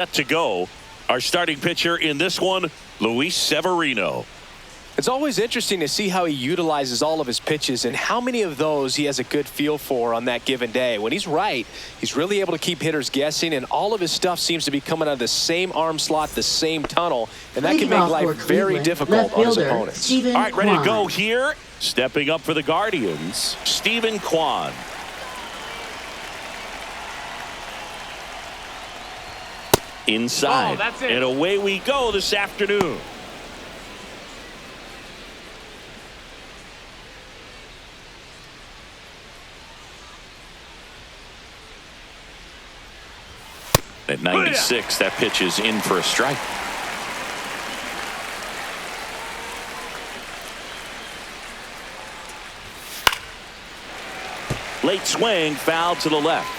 Set to go. Our starting pitcher in this one, Luis Severino. It's always interesting to see how he utilizes all of his pitches and how many of those he has a good feel for on that given day. When he's right, he's really able to keep hitters guessing, and all of his stuff seems to be coming out of the same arm slot, the same tunnel, and that can make life very difficult on his opponents. All right, ready to go here. Stepping up for the Guardians, Steven Kwan. Inside, and away we go this afternoon. At 96, that pitch is in for a strike. Late swing, foul to the left.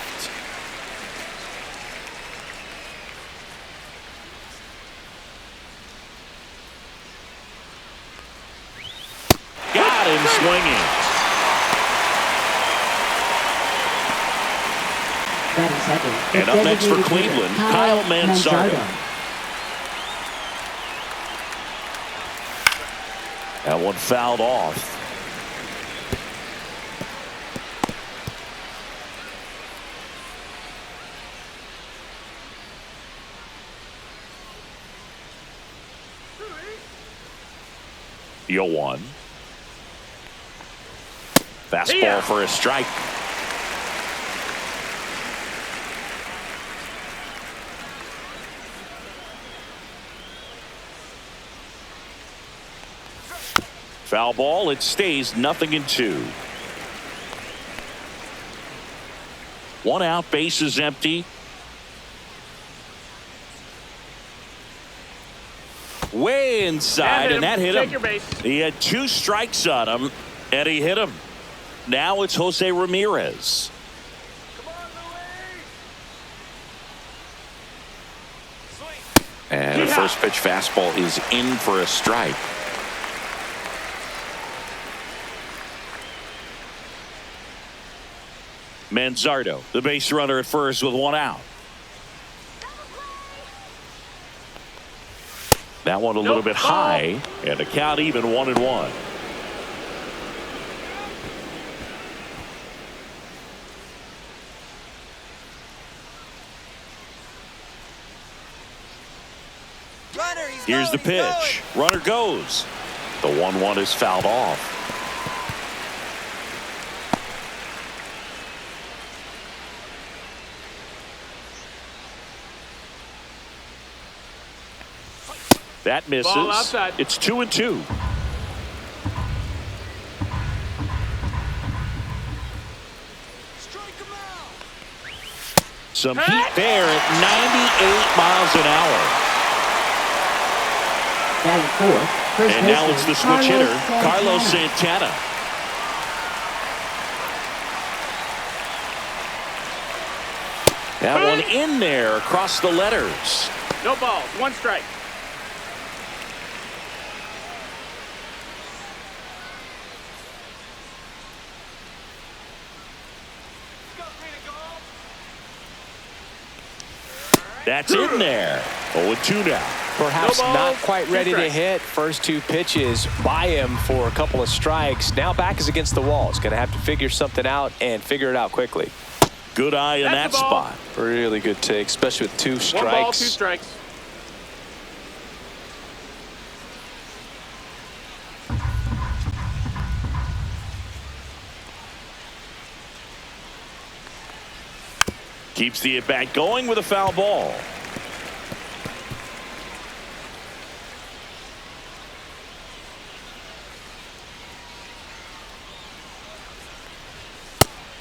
Got him swinging. And up next for Cleveland, Kyle Manzardo. That one fouled off. The 0-1. Fastball for a strike. Foul ball. It stays 0-2. One out, base is empty. Way inside, and that hit him. He had 2 strikes on him, and he hit him. Now it's Jose Ramirez. And the first pitch fastball is in for a strike. Manzardo, the base runner at first with 1 out. That one a little bit high, and the count even 1-1. Here's the pitch. Runner goes. The 1-1 is fouled off. That misses. It's 2-2. Some heat there at 98 miles an hour. And now it's the switch hitter, Carlos Santana. That one in there across the letters. No balls, 1 strike. That's in there. 0-2 now. Perhaps not quite ready to hit. First 2 pitches by him for a couple of strikes. Now back is against the wall. He's going to have to figure something out and figure it out quickly. Good eye in that spot. Really good take, especially with 2 strikes. 1 ball, 2 strikes. Keeps the at-bat going with a foul ball.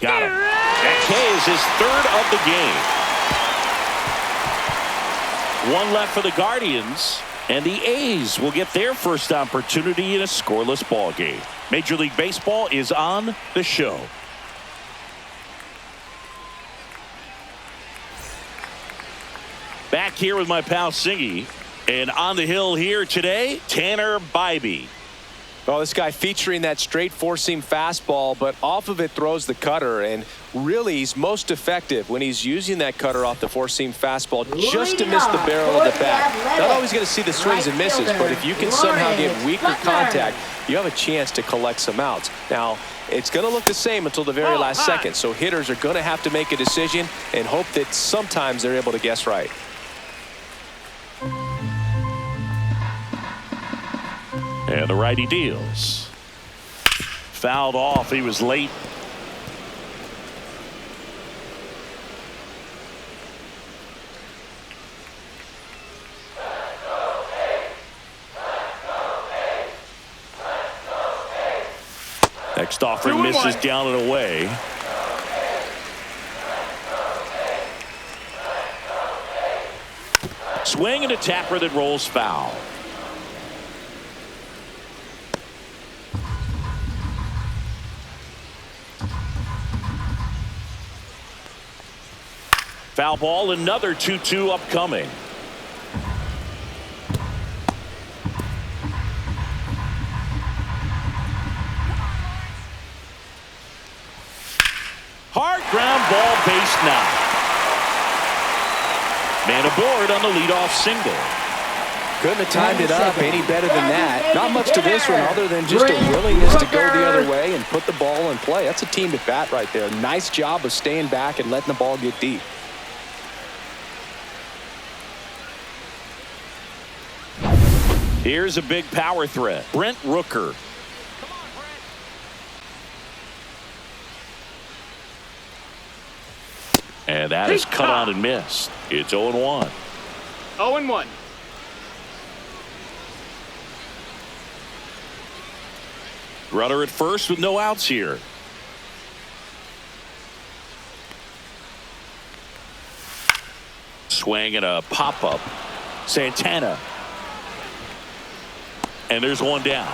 Got him. That K is his 3rd of the game. 1 left for the Guardians, and the A's will get their first opportunity in a scoreless ball game. Major League Baseball is on the show. Back here with my pal Singy, and on the hill here today, Tanner Bibee. Well, this guy featuring that straight four-seam fastball, but off of it throws the cutter, and really he's most effective when he's using that cutter off the four-seam fastball just to miss the barrel of the bat. Not always going to see the swings and misses, but if you can somehow get weaker contact, you have a chance to collect some outs. Now, it's going to look the same until the very last second, so hitters are going to have to make a decision and hope that sometimes they're able to guess right. And the righty deals. Fouled off. He was late. Next offering misses down and away. Swing and a tapper that rolls foul. Foul ball, another 2-2 upcoming. Hard ground ball, base knock. Man aboard on the leadoff single. Couldn't have timed it up any better than that. Not much to this one other than just a willingness to go the other way and put the ball in play. That's a team at bat right there. Nice job of staying back and letting the ball get deep. Here's a big power threat. Brent Rooker. And that is cut on and missed. It's 0-1. 0-1. Runner at first with no outs here. Swing and a pop-up. Santana. And there's one down.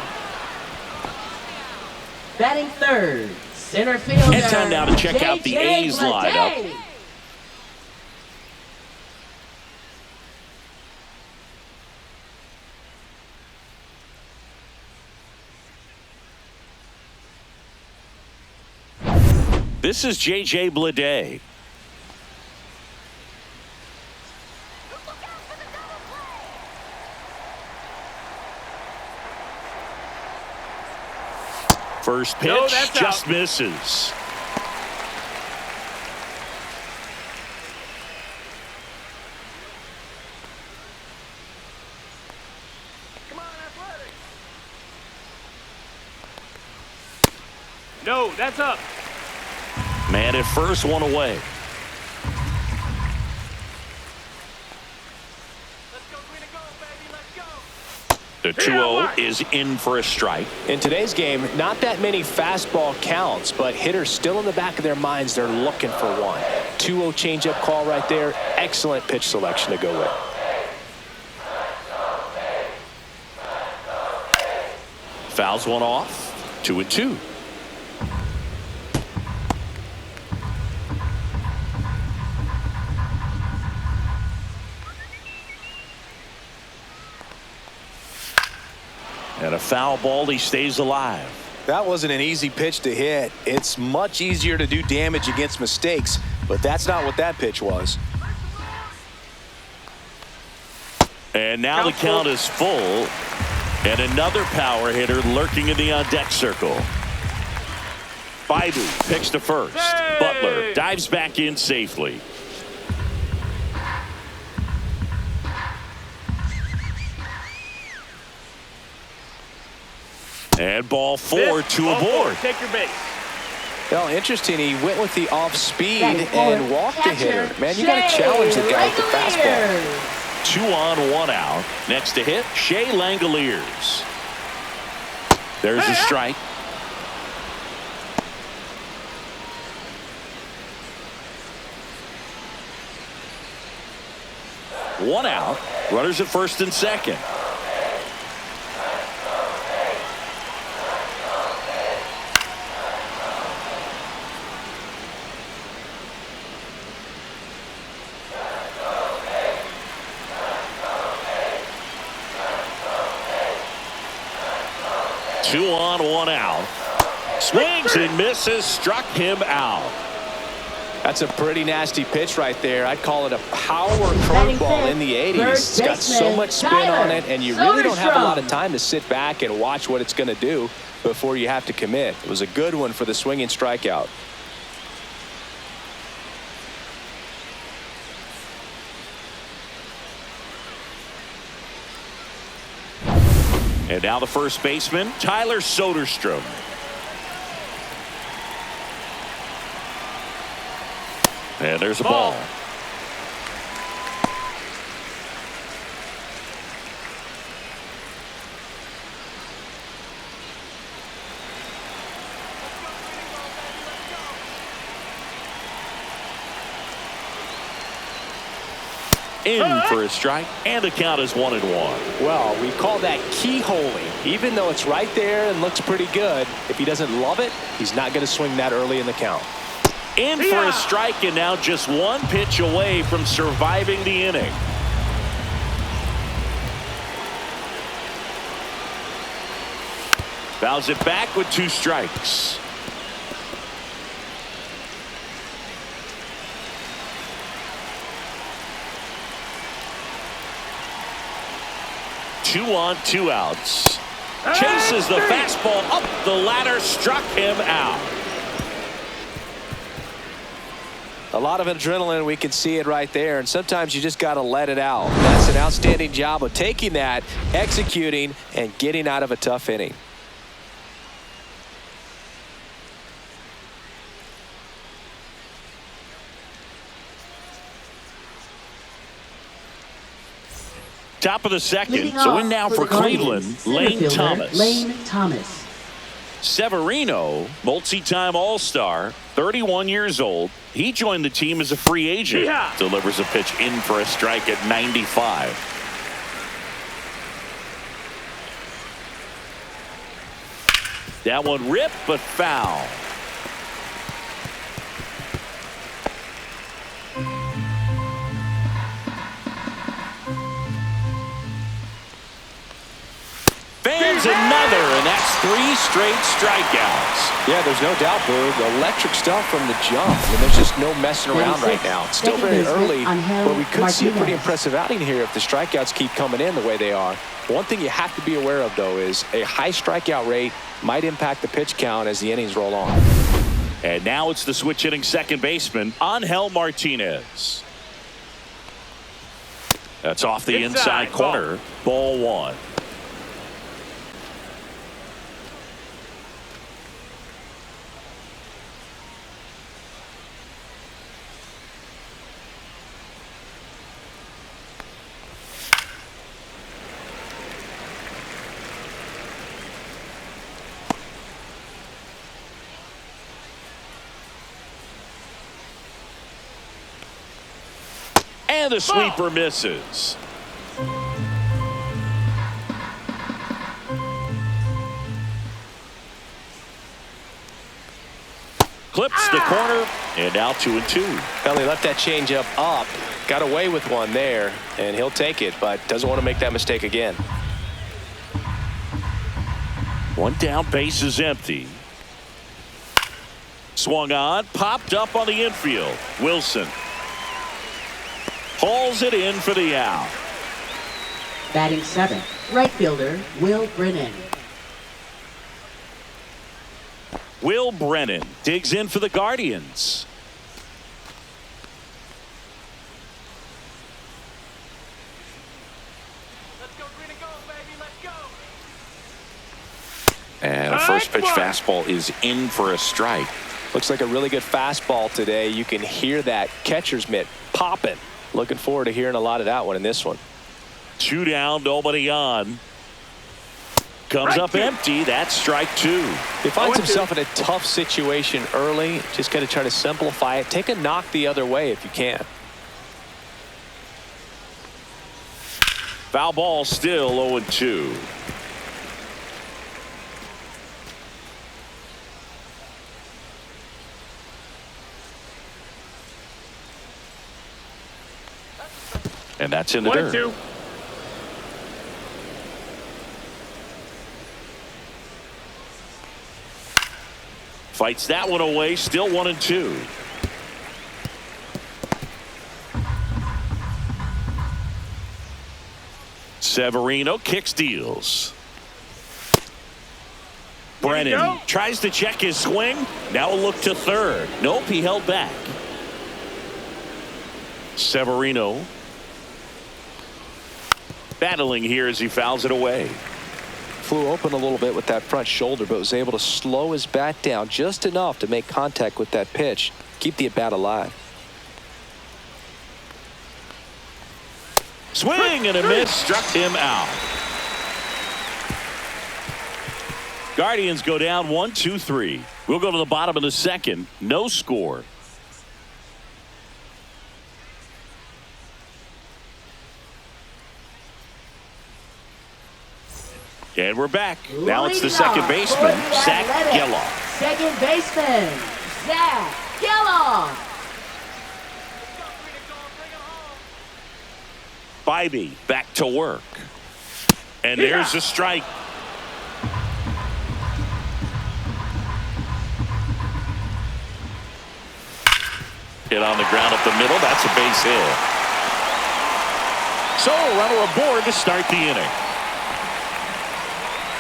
Batting third, center fielder. And time now to check out the A's lineup. This is J.J. Bleday. First pitch just misses. Come on, Athletics. No, that's up. Man at first, one away. The 2-0 is in for a strike. In today's game, not that many fastball counts, but hitters still in the back of their minds, they're looking for one. 2-0 changeup call right there. Excellent pitch selection to go with. Fouls one off. 2-2. And a foul ball, he stays alive. That wasn't an easy pitch to hit. It's much easier to do damage against mistakes, but that's not what that pitch was. And now the count is full. And another power hitter lurking in the on-deck circle. Bibee picks to first. Hey! Butler dives back in safely. And ball four to aboard. Take your base. Well, interesting. He went with the off speed and walked the hitter. Man, you got to challenge the guy with the fastball. 2 on, 1 out. Next to hit, Shea Langoliers. There's a strike. One out. Runners at first and second. 2 on, 1 out. Swings and misses, struck him out. That's a pretty nasty pitch right there. I'd call it a power curveball in the 80s. It's got so much spin on it, and you really don't have a lot of time to sit back and watch what it's going to do before you have to commit. It was a good one for the swinging strikeout. And now the first baseman, Tyler Soderstrom. And there's a ball. In for a strike, and the count is 1-1. Well, we call that keyholing. Even though it's right there and looks pretty good, if he doesn't love it, he's not going to swing that early in the count. In for a strike, and now just one pitch away from surviving the inning. Fouls it back with 2 strikes. Two on, 2 outs. Chases the fastball up the ladder, struck him out. A lot of adrenaline, we can see it right there, and sometimes you just got to let it out. That's an outstanding job of taking that, executing, and getting out of a tough inning. Top of the second, so in now for Cleveland, Lane Thomas. Severino, multi-time All-Star, 31 years old. He joined the team as a free agent. Delivers a pitch in for a strike at 95. That one ripped, but foul. Fans another, and that's 3 straight strikeouts. Yeah, there's no doubt, Boog. Electric stuff from the jump. I mean, there's just no messing around right now. It's still very early, but we could see a pretty impressive outing here if the strikeouts keep coming in the way they are. One thing you have to be aware of, though, is a high strikeout rate might impact the pitch count as the innings roll on. And now it's the switch hitting second baseman, Angel Martinez. That's off the inside corner. Ball 1. And the sweeper misses. Clips the corner, and now 2-2. Well, he left that changeup up, got away with one there, and he'll take it, but doesn't want to make that mistake again. One down, base is empty. Swung on, popped up on the infield. Wilson hauls it in for the out. Batting 7th, right fielder Will Brennan. Will Brennan digs in for the Guardians. Let's go green and gold, baby. Let's go. And a first pitch fastball is in for a strike. Looks like a really good fastball today. You can hear that catcher's mitt popping. Looking forward to hearing a lot of that one in this one. 2 down, nobody on. Comes up empty. That's strike 2. He finds himself in a tough situation early. Just got to try to simplify it. Take a knock the other way if you can. Foul ball, still 0-2. And that's in the dirt. 1-2. Fights that one away. Still 1-2. Severino kicks, deals. Brennan tries to check his swing. Now a look to third. Nope, he held back. Severino battling here as he fouls it away. Flew open a little bit with that front shoulder, but was able to slow his bat down just enough to make contact with that pitch. Keep the at-bat alive. Swing and a miss. Struck him out. Guardians go down 1-2-3. We'll go to the bottom of the second. No score. And we're back. Now it's the second baseman, Zach Geloff. Second baseman, Zach Geloff. Bibee back to work. And there's a strike. Hit on the ground up the middle. That's a base hit. So runner aboard to start the inning.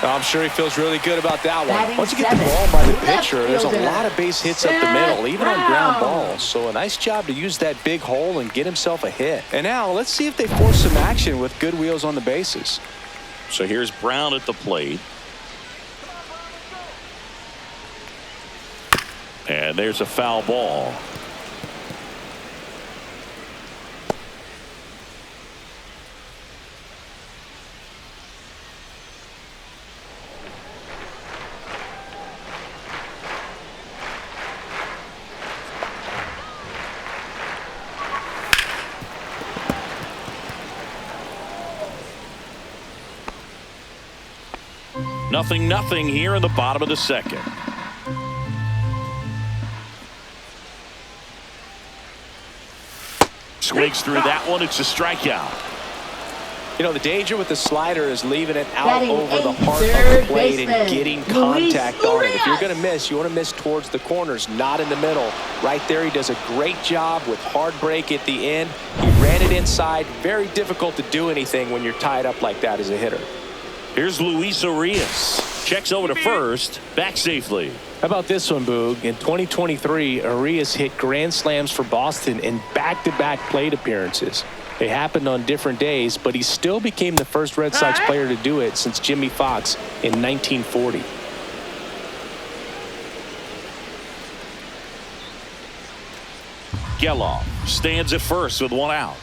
I'm sure he feels really good about that one. Once you get the seven. ball by the Left pitcher, there's a fielder. lot of base hits up the middle, even on ground balls. So a nice job to use that big hole and get himself a hit. And now let's see if they force some action with good wheels on the bases. So here's Brown at the plate. And there's a foul ball. Nothing here in the bottom of the second. Swings through that one. It's a strikeout. You know, the danger with the slider is leaving it out Batting over the eighth, heart of third the plate and baseman, getting Luis contact on it. If you're going to Urias. miss, you want to miss towards the corners, not in the middle. Right there, he does a great job with hard break at the end. He ran it inside. Very difficult to do anything when you're tied up like that as a hitter. Here's Luis Urias. Checks over to first. Back safely. How about this one, Boog? In 2023, Urias hit grand slams for Boston in back-to-back plate appearances. They happened on different days, but he still became the first Red Sox player to do it since Jimmy Fox in 1940. Geloff stands at first with one out.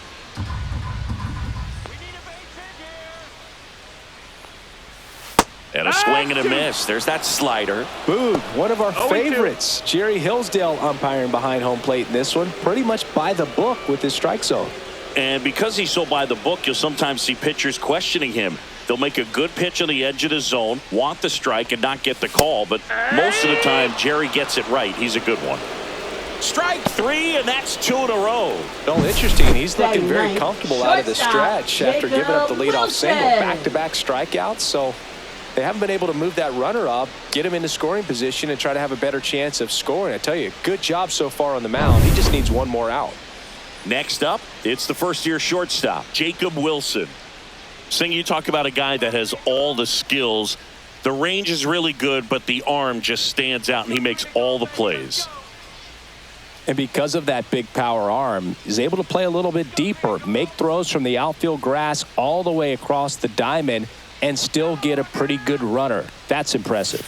And a swing and a miss. There's that slider. Boog, one of our 0-2. favorites. Jerry Hillsdale umpiring behind home plate in this one. Pretty much by the book with his strike zone. And because he's so by the book, you'll sometimes see pitchers questioning him. They'll make a good pitch on the edge of the zone, want the strike, and not get the call. But most of the time, Jerry gets it right. He's a good one. Strike three, and that's 2 in a row. Well, interesting. He's looking Batting very ninth, comfortable out of the shortstop, stretch after giving up the leadoff single. Wilson. Back-to-back strikeouts. So they haven't been able to move that runner up, get him into scoring position, and try to have a better chance of scoring. I tell you, good job so far on the mound. He just needs one more out. Next up, it's the first-year shortstop, Jacob Wilson. Sing, you talk about a guy that has all the skills. The range is really good, but the arm just stands out, and he makes all the plays. And because of that big power arm, he's able to play a little bit deeper, make throws from the outfield grass all the way across the diamond, and still get a pretty good runner. That's impressive.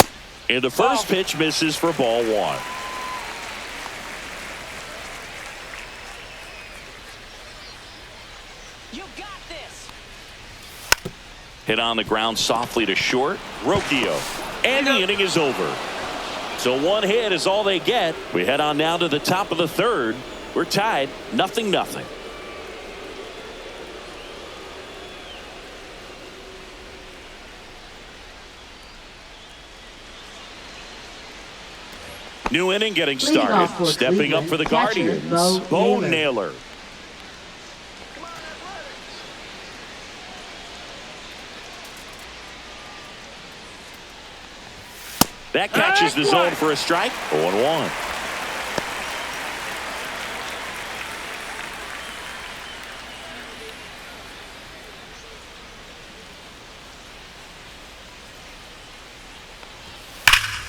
And the first pitch misses for ball one. You got this. Hit on the ground softly to short. Rocchio. And the inning is over. So one hit is all they get. We head on now to the top of the third. We're tied 0-0. New inning getting Leading off started. for Stepping up Cleveland, for the catcher, Guardians. Bo Bo Naylor. Naylor. That catches the zone for a strike. 0-1.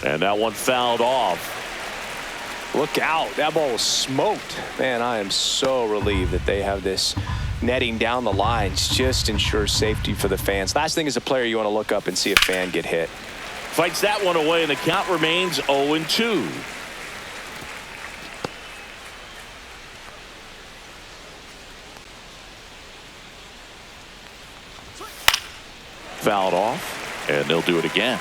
And that one fouled off. Look out. That ball was smoked. Man, I am so relieved that they have this netting down the lines. Just ensures safety for the fans. Last thing as a player, you want to look up and see a fan get hit. Fights that one away, and the count remains 0-2. Fouled off, and they'll do it again.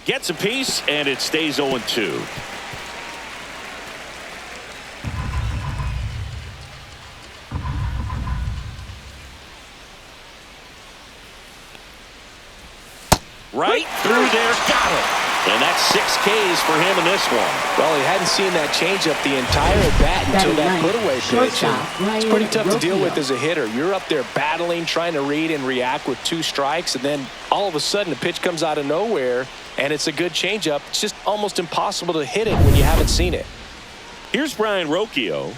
Gets a piece, and it stays 0-2. Right through there, got it. And that's 6 Ks for him in this one. Well, he hadn't seen that changeup the entire at bat until that put-away pitch. It's pretty tough to deal with as a hitter. You're up there battling, trying to read and react with 2 strikes, and then all of a sudden the pitch comes out of nowhere, and it's a good changeup. It's just almost impossible to hit it when you haven't seen it. Here's Brian Rocchio.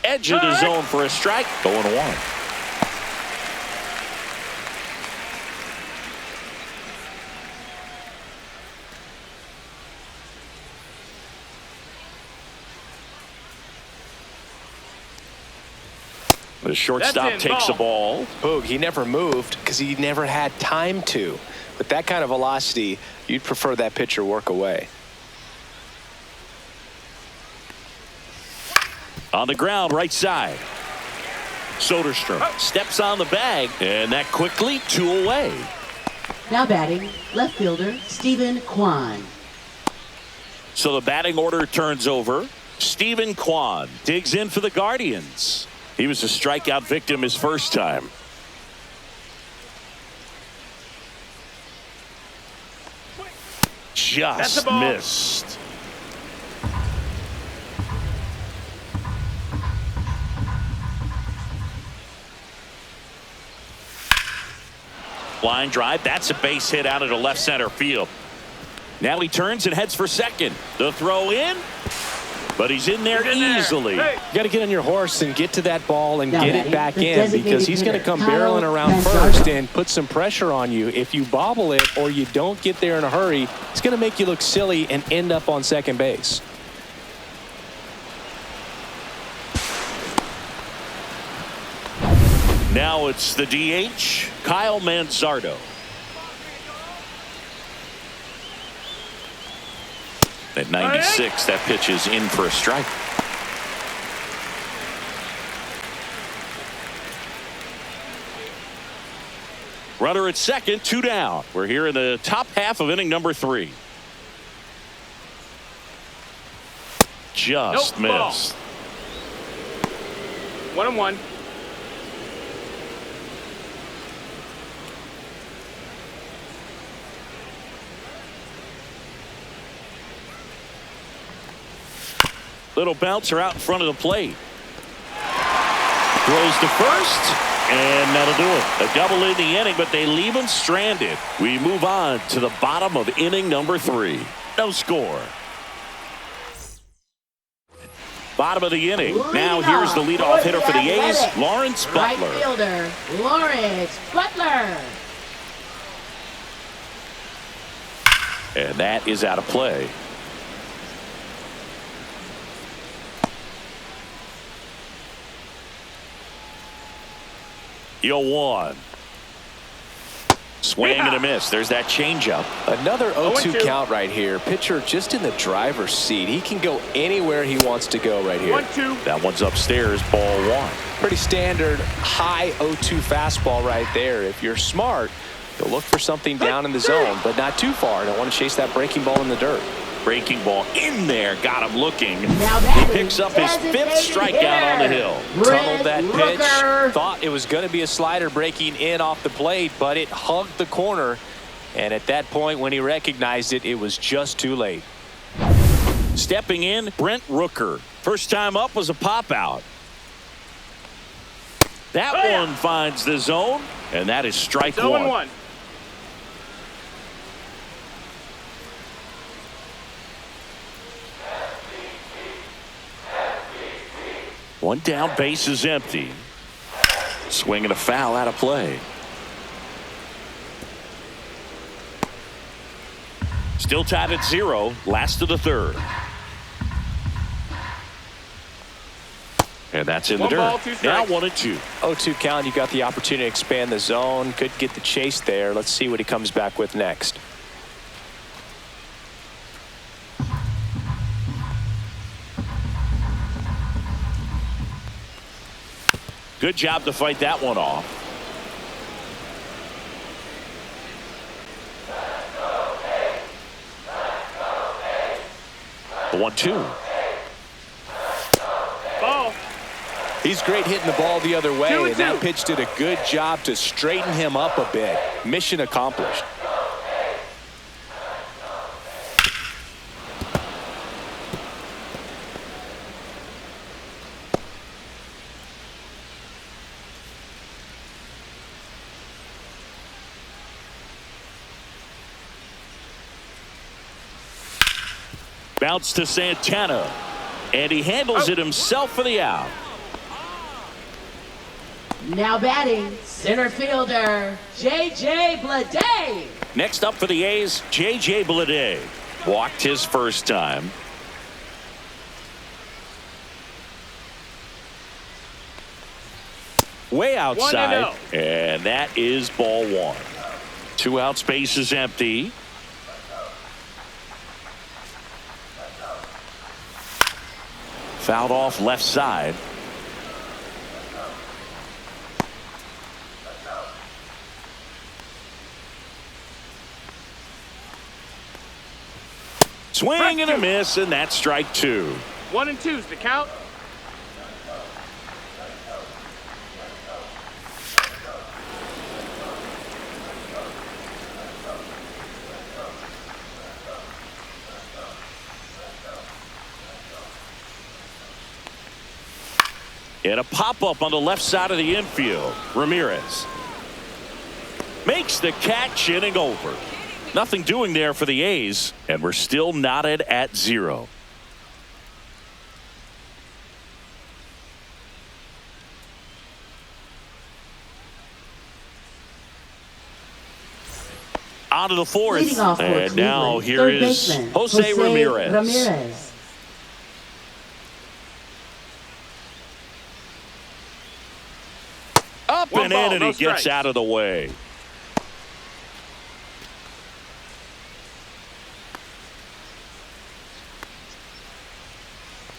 Edge of the zone for a strike. 0-1. The shortstop takes the ball. Boog, he never moved because he never had time to. With that kind of velocity, you'd prefer that pitcher work away. On the ground, right side. Soderstrom steps on the bag, and that quickly 2 away. Now batting, left fielder Stephen Kwan. So the batting order turns over. Stephen Kwan digs in for the Guardians. He was a strikeout victim his first time. Just missed. Line drive. That's a base hit out of the left center field. Now he turns and heads for second. The throw in. But he's in there easily. You got to get on your horse and get to that ball and get it back in, because he's going to come barreling around first and put some pressure on you. If you bobble it or you don't get there in a hurry, it's going to make you look silly and end up on second base. Now it's the DH, Kyle Manzardo. At 96, that pitch is in for a strike. Runner at second, 2 down. We're here in the top half of inning number 3. Just missed. 1-1. Little bouncer out in front of the plate. Throws to first, and that'll do it. A double in the inning, but they leave him stranded. We move on to the bottom of inning number 3. No score. Bottom of the inning. Now here's the leadoff hitter for the A's, Lawrence Butler. Right fielder, Lawrence Butler. And that is out of play. Yo, 1. Swing and a miss. There's that changeup. Another 0-2 count right here. Pitcher just in the driver's seat. He can go anywhere he wants to go right here. 1-2. That one's upstairs, ball 1. Pretty standard high 0-2 fastball right there. If you're smart, you'll look for something down in the zone, but not too far. Don't want to chase that breaking ball in the dirt. Breaking ball in there, got him looking. Now He picks up his 5th strikeout on the hill. Tunneled that pitch. Thought it was going to be a slider breaking in off the plate, but it hugged the corner. And at that point, when he recognized it, it was just too late. Stepping in, Brent Rooker. First time up was a pop out. That one finds the zone, and that is strike one. 1 down, base is empty. Swing and a foul out of play. Still tied at 0, last of the third. And that's in the dirt. Now 1-2. 0-2 count. You got the opportunity to expand the zone. Could get the chase there. Let's see what he comes back with next. Good job to fight that one off. The 1-2. Ball. He's great hitting the ball the other way, and that pitch did a good job to straighten him up a bit. Mission accomplished. Bounce to Santana, and he handles it himself for the out. Now batting, center fielder, J.J. Bleday. Next up for the A's, J.J. Bleday. Walked his first time. Way outside, and that is ball one. 2 out, space is empty. Fouled off left side. Swing and a miss, and that's strike 2. 1 and 2's the count. And a pop-up on the left side of the infield. Ramirez makes the catch, inning over. Nothing doing there for the A's, and we're still knotted at 0. On to the fourth, and now here is Jose Ramirez. Up and in, and he gets out of the way.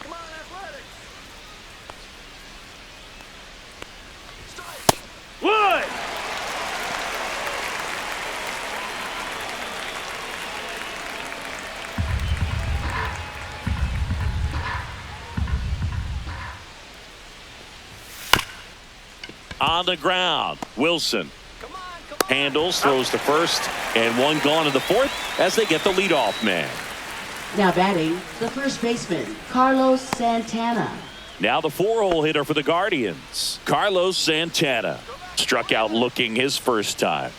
Come on, Athletics. Wood. On the ground, Wilson handles, throws to first, and one gone in the fourth as they get the leadoff man. Now batting, the first baseman, Carlos Santana. Now the 4-hole hitter for the Guardians, Carlos Santana. Struck out looking his first time.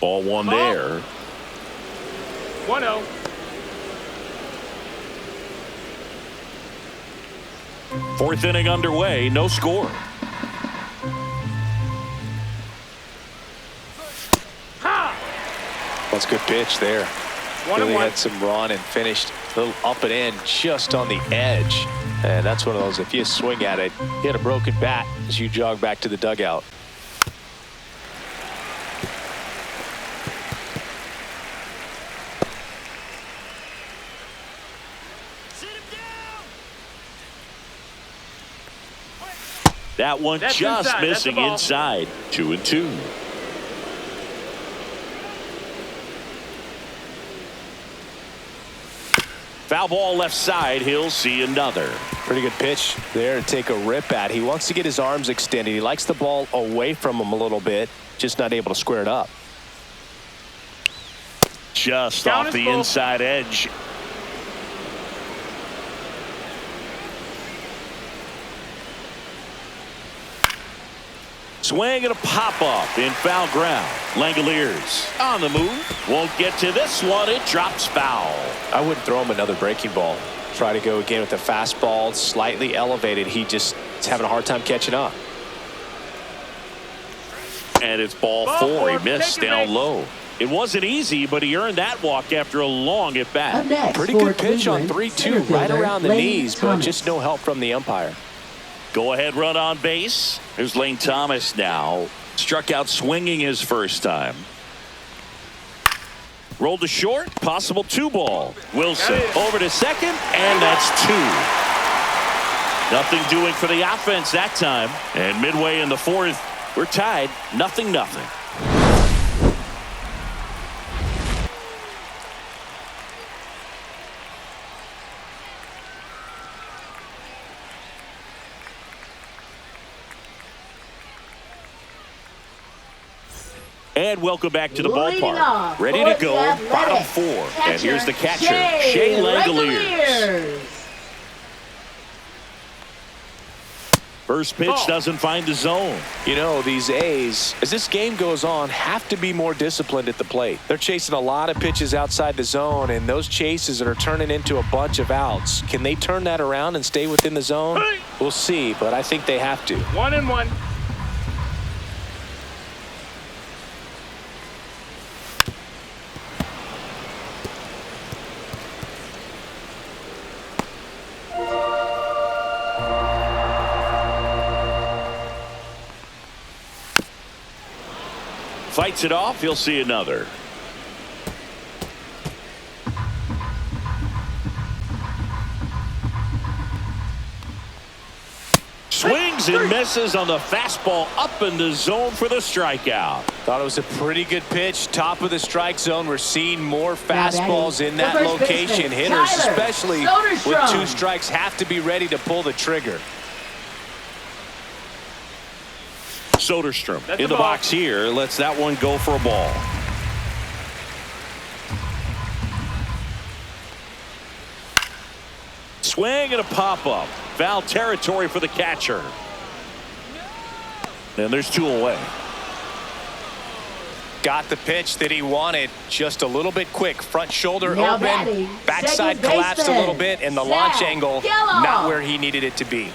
Ball one there. 1-0. Fourth inning underway, no score. That's a good pitch there. Really had some run and finished a little up and in just on the edge. And that's one of those, if you swing at it, hit a broken bat as you jog back to the dugout. That one That's just inside. missing inside. 2-2. Foul ball left side. He'll see another. Pretty good pitch there to take a rip at. He wants to get his arms extended. He likes the ball away from him a little bit, just not able to square it up. just Count off is the full. inside edge. Swing and a pop-up in foul ground. Langoliers on the move. Won't get to this one. It drops foul. I wouldn't throw him another breaking ball. Try to go again with the fastball slightly elevated. He just is having a hard time catching up. And it's ball Ball 4. He four, missed take it down back. low. It wasn't easy, but he earned that walk after a long at Up bat. next Pretty for good pitch on Cleveland, 3-2, center right fielder around the Lane knees, but Thomas. just no help from the umpire. Go ahead run on base. Here's Lane Thomas now. Struck out swinging his first time. Rolled to short. Possible 2-ball. Wilson over to second, and that's 2. Nothing doing for the offense that time. And midway in the 4th, we're tied 0-0. And welcome back to the Leading ballpark. off Ready for to go. the Athletics, Bottom 4. And here's the catcher, Shea Langoliers. First pitch doesn't find the zone. You know, these A's, as this game goes on, have to be more disciplined at the plate. They're chasing a lot of pitches outside the zone, and those chases are turning into a bunch of outs. Can they turn that around and stay within the zone? We'll see, but I think they have to. 1-1. Fights it off. He'll see another. Swings and misses on the fastball up in the zone for the strikeout. Thought it was a pretty good pitch. Top of the strike zone. We're seeing more Now fastballs batting, in the that first location. baseman, Hitters, Tyler especially with Soderstrom. 2 strikes, have to be ready to pull the trigger. Soderstrom That's in a the ball. box here. Lets that one go for a ball. Swing and a pop-up. Foul territory for the catcher. And there's 2 away. Got the pitch that he wanted, just a little bit quick. Front shoulder Now open, batting, backside second collapsed a baseman, little bit, and the Zach launch angle Geloff. not where he needed it to be.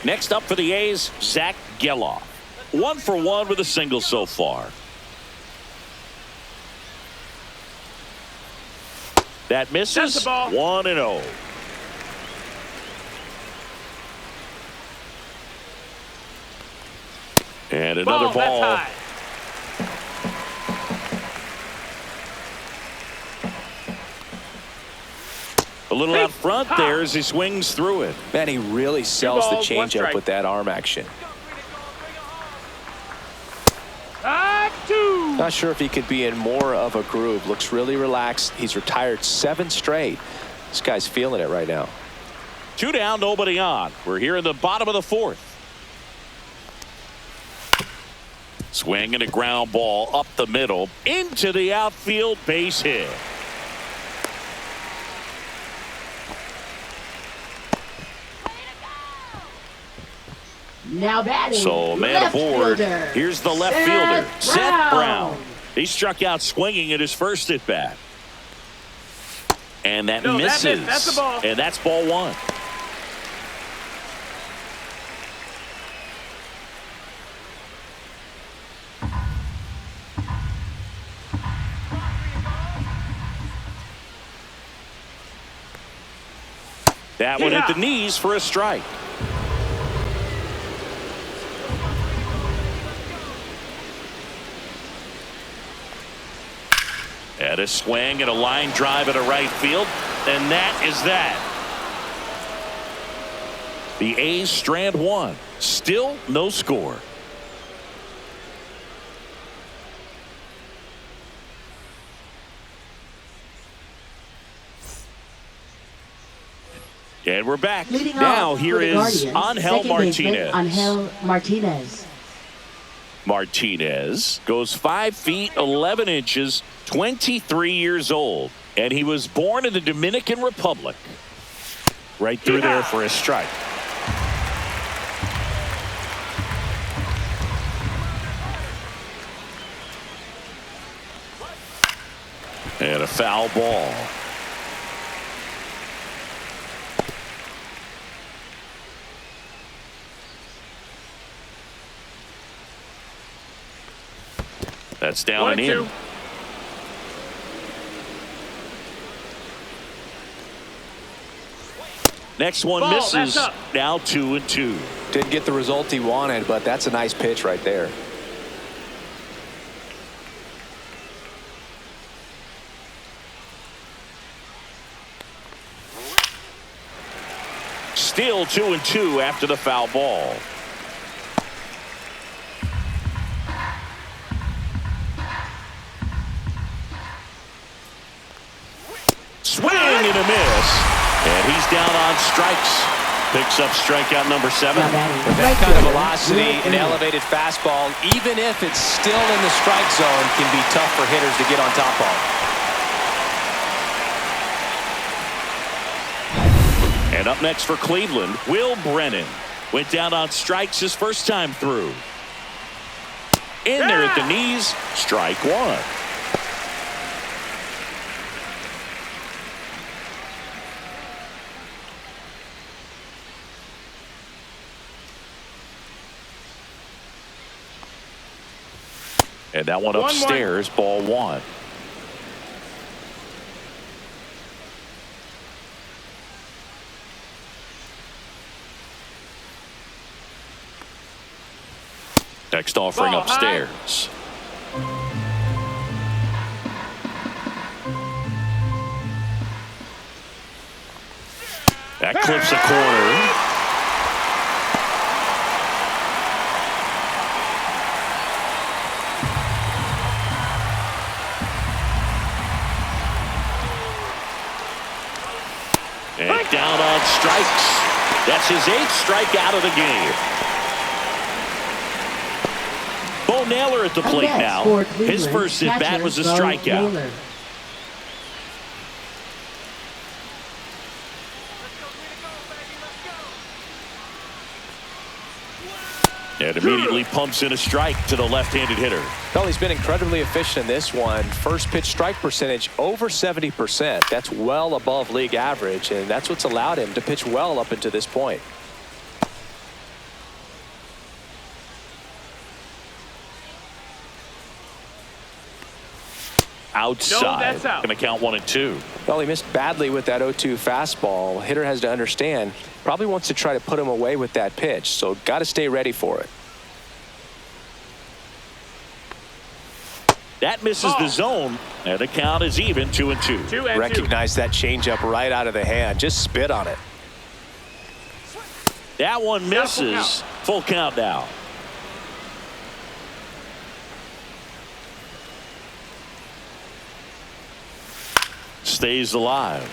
Next up for the A's, Zach Geloff. 1 for 1 with a single so far. That misses. That's the ball. 1-0. And another That's ball. high. A little out front there as he swings through it. Man, he really sells the balls, one changeup strike. with that arm action. 2. Not sure if he could be in more of a groove. Looks really relaxed. He's retired 7 straight. This guy's feeling it right now. 2 down, nobody on. We're here in the bottom of the 4th. Swing and a ground ball up the middle into the outfield, base hit. Now batting, So man left aboard. fielder, Here's the left fielder, Seth Brown. He struck out swinging at his first at bat. And that No, that misses. missed. That's the ball. And that's ball 1. That one hit the knees for a strike. And a swing and a line drive at a right field. And that is that. The A's strand 1. Still no score. And we're back. Leading Now off here for the is Guardians, Angel second baseman Martinez. Angel Martinez. Martinez goes 5 feet 11 inches, 23 years old, and he was born in the Dominican Republic. Right through there for a strike. And a foul ball. That's down and in. Next one misses. Now 2-2. Didn't get the result he wanted, but that's a nice pitch right there. Still 2-2 after the foul ball. Swing and a miss. And he's down on strikes. Picks up strikeout number 7. With that kind of velocity, an elevated fastball, even if it's still in the strike zone, can be tough for hitters to get on top of. And up next for Cleveland, Will Brennan. Went down on strikes his first time through. In there at the knees, strike 1. And that one upstairs, ball 1. Next offering upstairs. That clips a corner. And down on strikes. That's his 8th strikeout of the game. Bo Naylor at the plate now. His first at bat was a strikeout. And immediately pumps in a strike to the left-handed hitter. Well, he's been incredibly efficient in this one. First pitch strike percentage over 70%. That's well above league average, and that's what's allowed him to pitch well up until this point. Outside. Going to count 1 and 2. Well, he missed badly with that 0-2 fastball. Hitter has to understand, probably wants to try to put him away with that pitch, so got to stay ready for it. That misses the zone, and the count is even 2 and 2. Recognize that changeup right out of the hand. Just spit on it. That one misses. Full count now. Stays alive.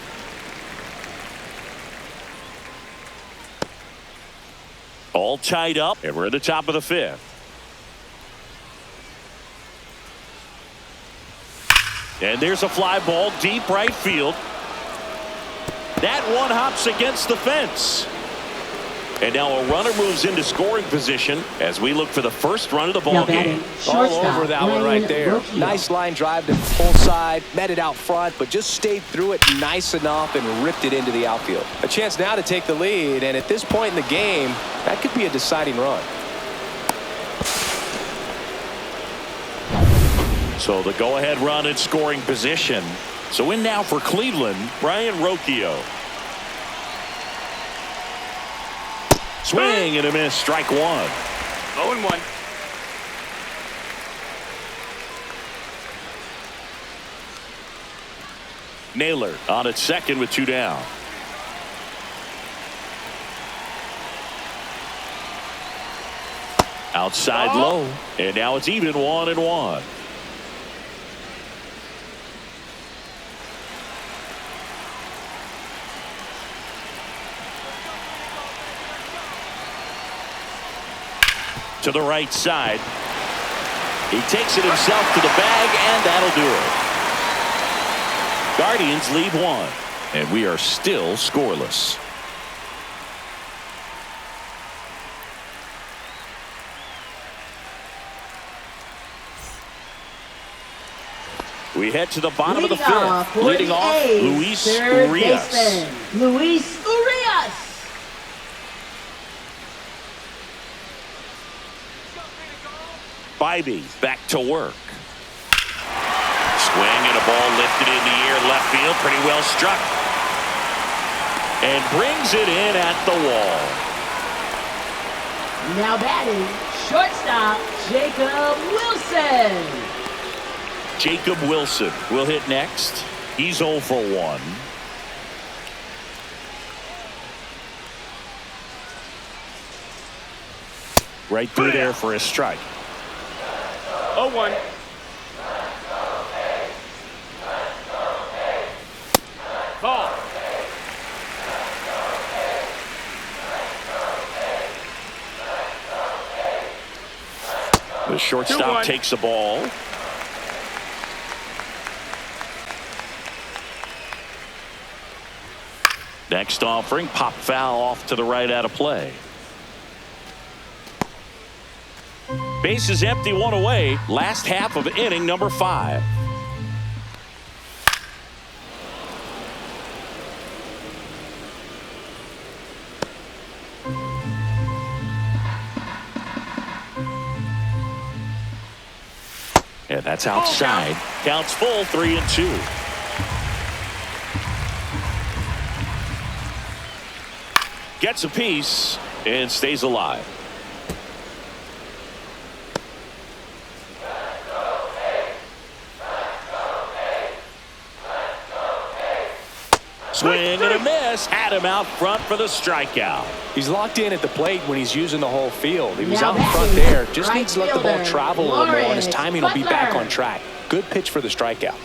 All tied up, and we're at the top of the 5th. And there's a fly ball deep right field. That one hops against the fence. And now a runner moves into scoring position as we look for the first run of the ball game. All over that one right there. Nice line drive to full side, met it out front, but just stayed through it nice enough and ripped it into the outfield. A chance now to take the lead, and at this point in the game, that could be a deciding run. So the go-ahead run in scoring position. So in now for Cleveland, Brian Rocchio. Swing and a miss, strike 1. 0-1. Naylor on at second with 2 down. Outside low, and now it's even 1 and 1. To the right side. He takes it himself to the bag, and that'll do it. Guardians lead 1, and we are still scoreless. We head to the bottom of the 5th. Leading off, Luis Urias. Luis Urias. Bibee back to work. Swing and a ball lifted in the air, left field, pretty well struck. And brings it in at the wall. Now batting, shortstop, Jacob Wilson. Jacob Wilson will hit next. He's 0 for 1. Right through there for a strike. 0-1. Ball. The shortstop 2-1. takes the ball. Next offering, pop foul off to the right out of play. Base is empty, 1 away. Last half of inning number 5. And that's outside. Counts full, 3-2. Gets a piece and stays alive. Swing and a miss. Had him out front for the strikeout. He's locked in at the plate when he's using the whole field. He was Now out in front batting, there. Just right needs to let the ball fielder, travel a little more, and his Lawrence timing will be back Butler. on track. Good pitch for the strikeout.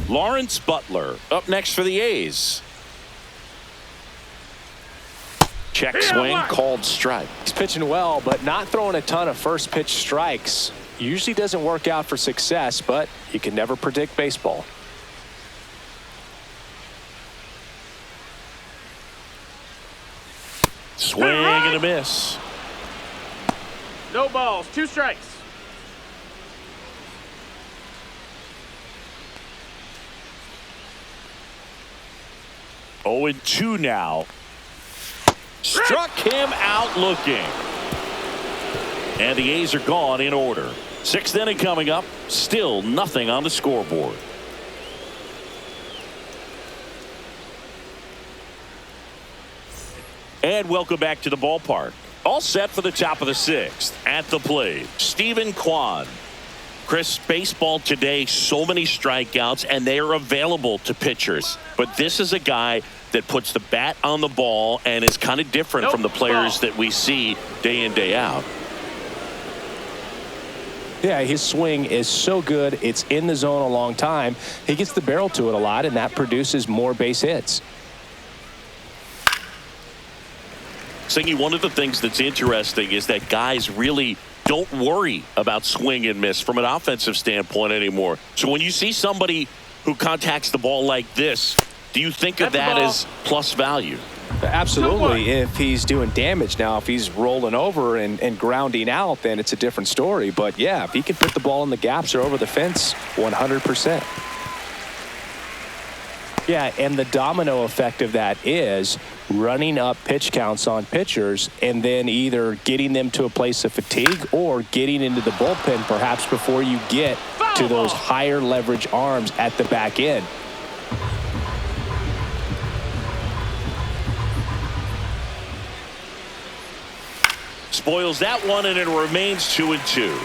Lawrence Butler up next for the A's. Check swing, called strike. He's pitching well, but not throwing a ton of first pitch strikes. Usually doesn't work out for success, but you can never predict baseball. Swing and a miss. No balls, 2 strikes. Oh, and 2 now. Struck him out looking. And the A's are gone in order. 6th inning coming up. Still nothing on the scoreboard. And welcome back to the ballpark. All set for the top of the 6th. At the plate, Stephen Kwan. Chris, baseball today, so many strikeouts, and they are available to pitchers. But this is a guy that puts the bat on the ball and is kind of different from the players that we see day in, day out. Yeah, his swing is so good. It's in the zone a long time. He gets the barrel to it a lot, and that produces more base hits. Singy, one of the things that's interesting is that guys really don't worry about swing and miss from an offensive standpoint anymore. So when you see somebody who contacts the ball like this, do you think of that as plus value? Absolutely. If he's doing damage. Now, if he's rolling over and grounding out, then it's a different story. But yeah, if he can put the ball in the gaps or over the fence, 100%. Yeah, and the domino effect of that is running up pitch counts on pitchers and then either getting them to a place of fatigue or getting into the bullpen perhaps before you get to those higher leverage arms at the back end. Spoils that one, and it remains 2-2.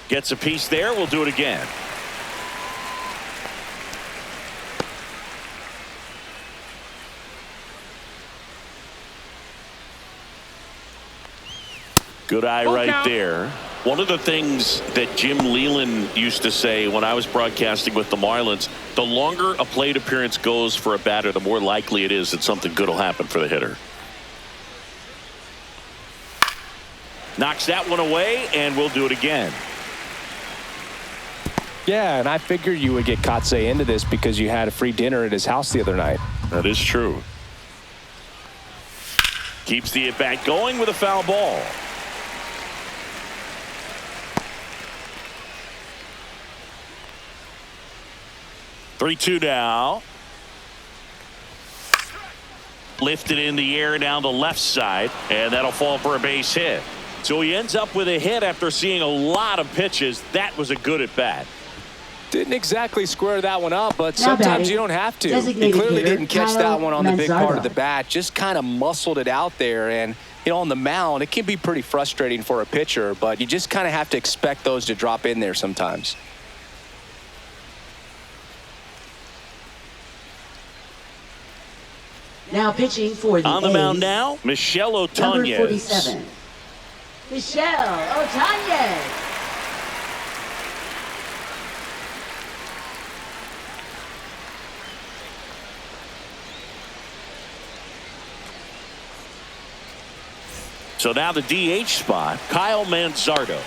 Gets a piece there. We'll do it again. Good eye right there. One of the things that Jim Leyland used to say when I was broadcasting with the Marlins, the longer a plate appearance goes for a batter, the more likely it is that something good will happen for the hitter. Knocks that one away, and we'll do it again. Yeah, and I figured you would get Kotsay into this because you had a free dinner at his house the other night. That is true. Keeps the at-bat going with a foul ball. Three-two now. Lifted in the air down the left side, and that'll fall for a base hit. So he ends up with a hit after seeing a lot of pitches. That was a good at-bat. Didn't exactly square that one up, but sometimes you don't have to. He Designated clearly hitter, didn't catch Kyle that one on the big part of Manzardo. the bat. Just kind of muscled it out there. And, you know, on the mound, it can be pretty frustrating for a pitcher, but you just kind of have to expect those to drop in there sometimes. Now pitching for the On the mound A's, now, Michel number Otañez. 47, Michel Otañez. So now the DH spot, Kyle Manzardo.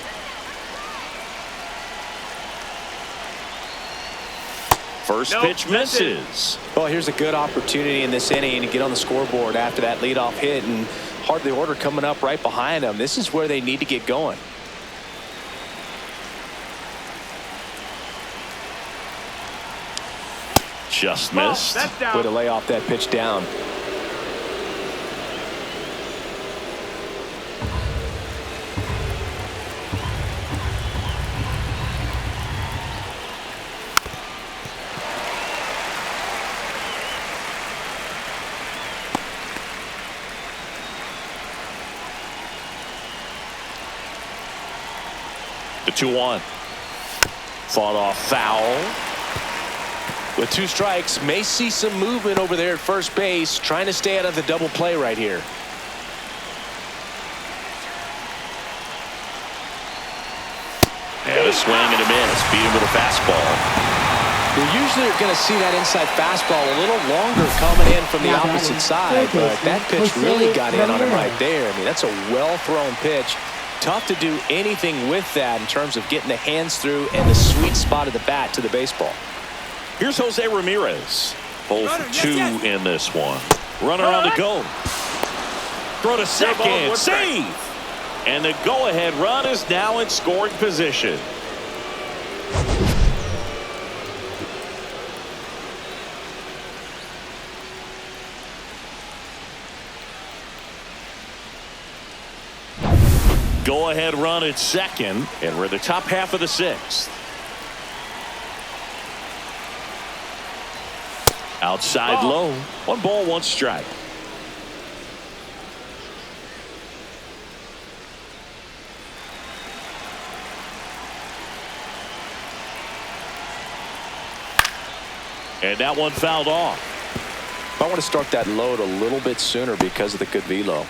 First Nope, pitch that's it. misses. Well, here's a good opportunity in this inning to get on the scoreboard after that leadoff hit, and hardly order coming up right behind them. This is where they need to get going. Just Ball. missed. That's down. Way to lay off that pitch down. The 2-1. Fought off foul. With two strikes, may see some movement over there at first base, trying to stay out of the double play right here. And a swing and a miss. Beat him with a fastball. You usually are going to see that inside fastball a little longer coming in from the Now opposite batting, side, third but that pitch baseman, really Jose got in on him Ramirez. right there. I mean, that's a well-thrown pitch. Tough to do anything with that in terms of getting the hands through and the sweet spot of the bat to the baseball. Here's Jose Ramirez. 0 for 2 in this one. Runner on the go. Throw to ball, second. one strike. Save. And the go-ahead run is now in scoring position. Go-ahead run at second, and we're in the top half of the sixth. Outside low. 1 ball, 1 strike. And that one fouled off. I want to start that load a little bit sooner because of the good velo.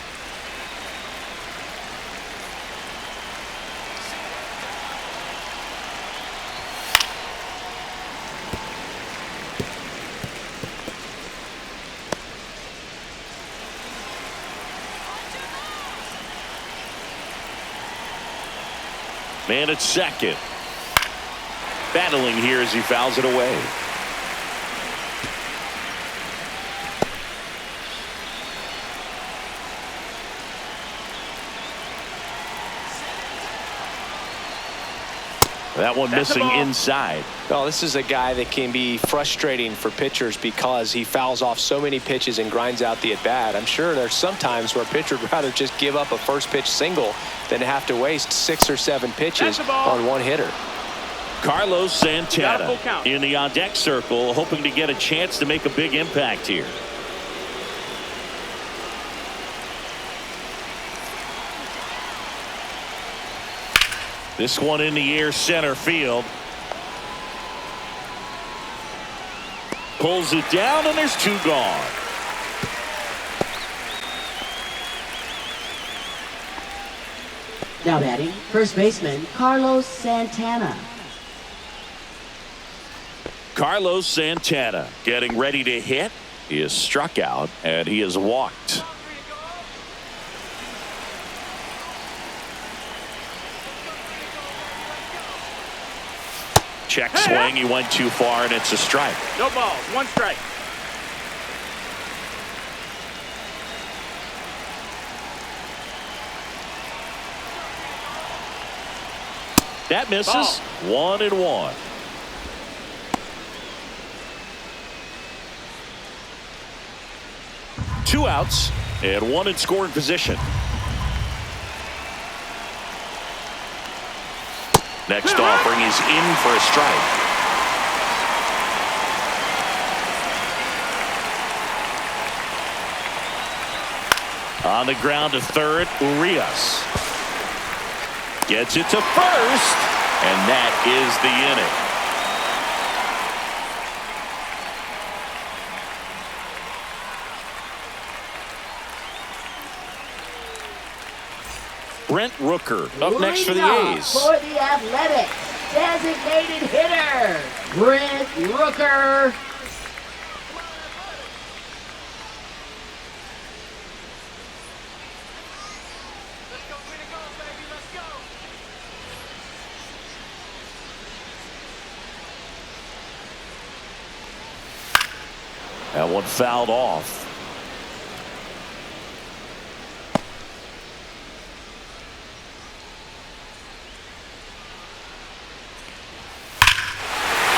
Man at second. Battling here as he fouls it away. That one That's a missing ball. inside. Well, this is a guy that can be frustrating for pitchers because he fouls off so many pitches and grinds out the at-bat. I'm sure there's some times where a pitcher would rather just give up a first pitch single than have to waste 6 or 7 pitches That's a ball. on one hitter. Carlos Got a Santana full count. in the on-deck circle, hoping to get a chance to make a big impact here. This one in the air, center field. Pulls it down, and there's 2 gone. Now batting, first baseman Carlos Santana. Carlos Santana getting ready to hit. He is struck out and he is walked. Check swing. He went too far and it's a strike. No balls. One strike. That misses. Ball. 1-1. Two outs and one in scoring position. Next offering is in for a strike. On the ground to third, Urias gets it to first, and that is the inning. Brent Rooker up next for the A's. For the Athletics, designated hitter, Brent Rooker. That one fouled off.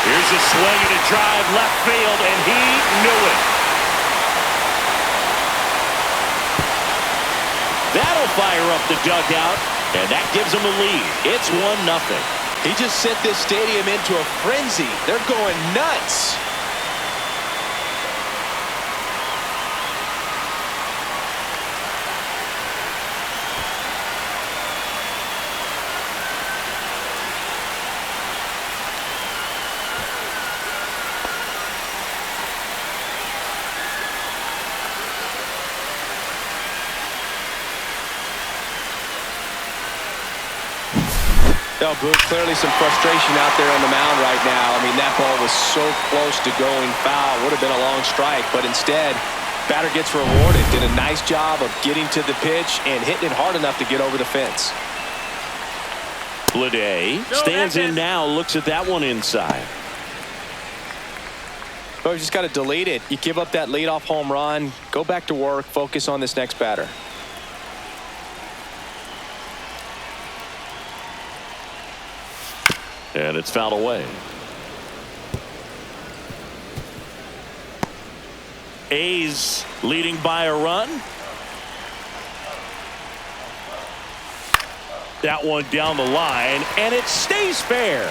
Here's a swing and a drive left field, and he knew it. That'll fire up the dugout, and that gives them a lead. It's 1-0. He just sent this stadium into a frenzy. They're going nuts. No, Boo, clearly some frustration out there on the mound right now. I mean, that ball was so close to going foul. Would have been a long strike, but instead, batter gets rewarded. Did a nice job of getting to the pitch and hitting it hard enough to get over the fence. Bibee stands in now, looks at that one inside. But you just got to delete it. You give up that leadoff home run, go back to work, focus on this next batter. And it's fouled away. A's leading by a run. That one down the line, and it stays fair.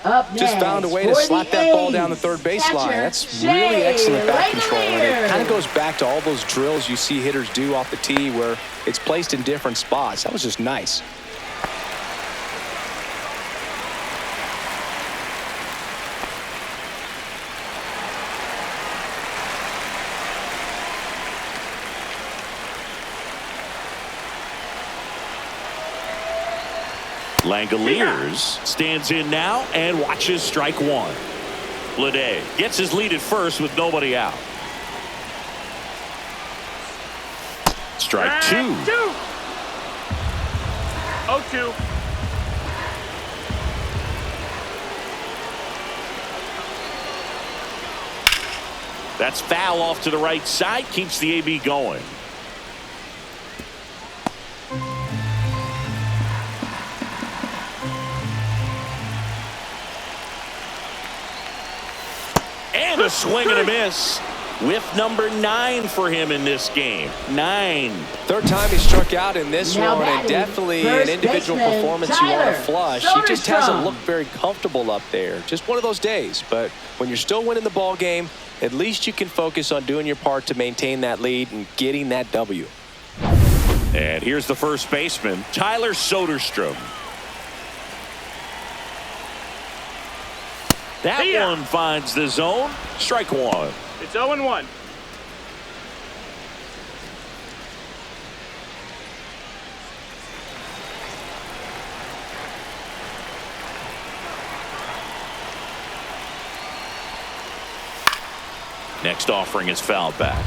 Up Just found a way to slap that ball down the third baseline. That's really excellent bat control. And it kind of goes back to all those drills you see hitters do off the tee where it's placed in different spots. That was just nice. Langoliers stands in now and watches strike one. Bibee gets his lead at first with nobody out. Strike two. 0-2. That's foul off to the right side, keeps the AB going. And a swing and a miss. Whiff number 9 for him in this game. 9. Third time he struck out in this one, and definitely an individual performance you want to flush. He just hasn't looked very comfortable up there. Just one of those days. But when you're still winning the ball game, at least you can focus on doing your part to maintain that lead and getting that W. And here's the first baseman, Tyler Soderstrom. That one finds the zone. Strike one. It's 0-1. Next offering is fouled back.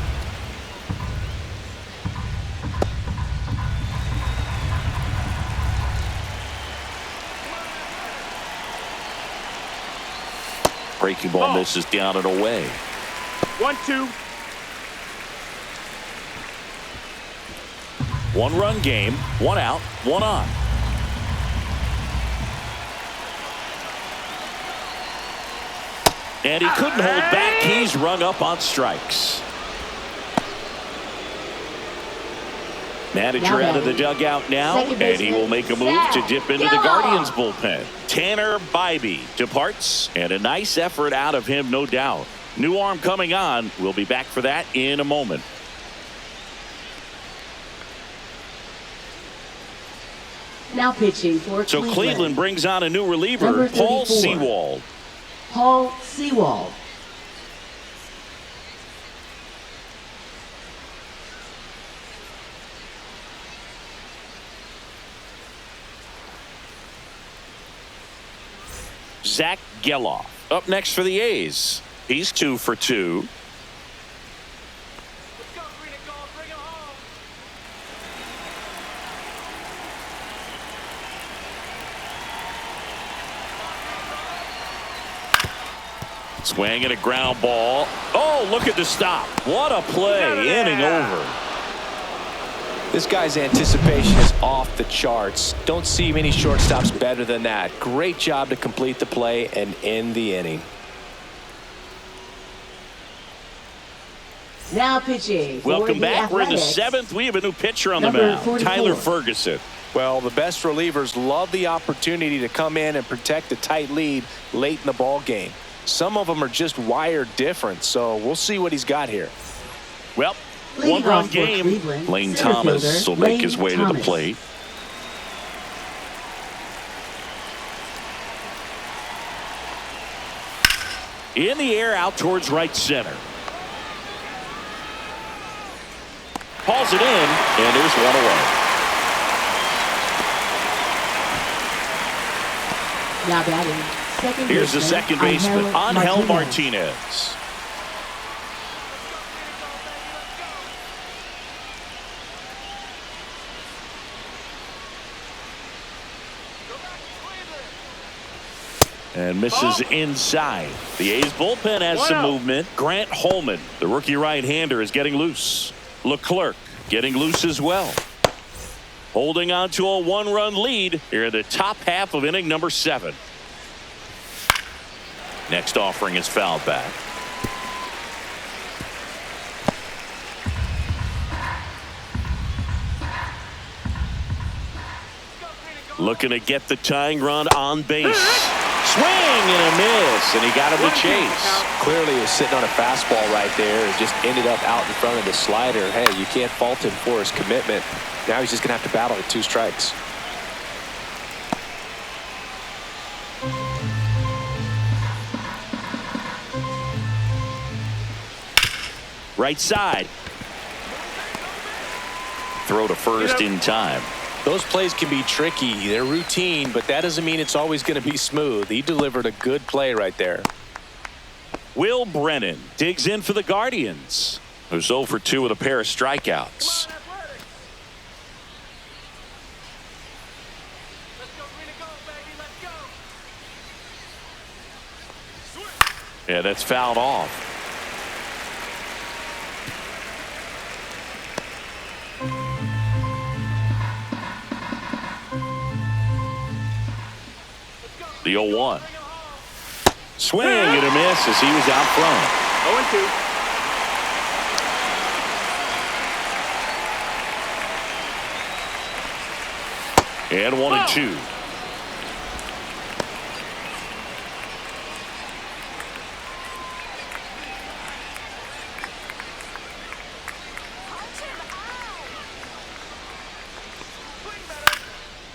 Breaking ball misses down and away. 1-2. One-run game, one out, one on. And he couldn't hold back. He's rung up on strikes. Manager out of the dugout now, and he will make a move to dip into the Guardians bullpen. Tanner Bibee departs, and a nice effort out of him, no doubt. New arm coming on. We'll be back for that in a moment. Now pitching for Cleveland. So Cleveland brings on a new reliever, Paul Sewald. Paul Sewald. Zach Geloff up next for the A's. He's 2 for 2. Swing and a ground ball. Oh, look at the stop. What a play. Inning over. This guy's anticipation is off the charts. Don't see many shortstops better than that. Great job to complete the play and end the inning. Now pitching. Welcome back. We're in the 7th. We have a new pitcher on the mound, Tyler Ferguson. Well, the best relievers love the opportunity to come in and protect a tight lead late in the ball game. Some of them are just wired different, so we'll see what he's got here. Well, one-run game. Lane Thomas will make his way to the plate. In the air, out towards right center. Hauls it in, and there's one away. Now batting. Here's the second baseman, Angel Martinez. And misses inside. The A's bullpen has some movement. Grant Holman, the rookie right-hander, is getting loose. Leclerc getting loose as well. Holding on to a one-run lead here in the top half of inning number 7. Next offering is fouled back. Looking to get the tying run on base. Swing and a miss, and he got him to chase. Clearly he was sitting on a fastball right there and just ended up out in front of the slider. Hey, you can't fault him for his commitment. Now he's just going to have to battle with 2 strikes. Right side. Throw to first in time. Those plays can be tricky. They're routine, but that doesn't mean it's always going to be smooth. He delivered a good play right there. Will Brennan digs in for the Guardians, who's 0 for 2 with a pair of strikeouts. Yeah, that's fouled off. The 0-1. Swing and a miss as he was out front. 0-2. And 1-2.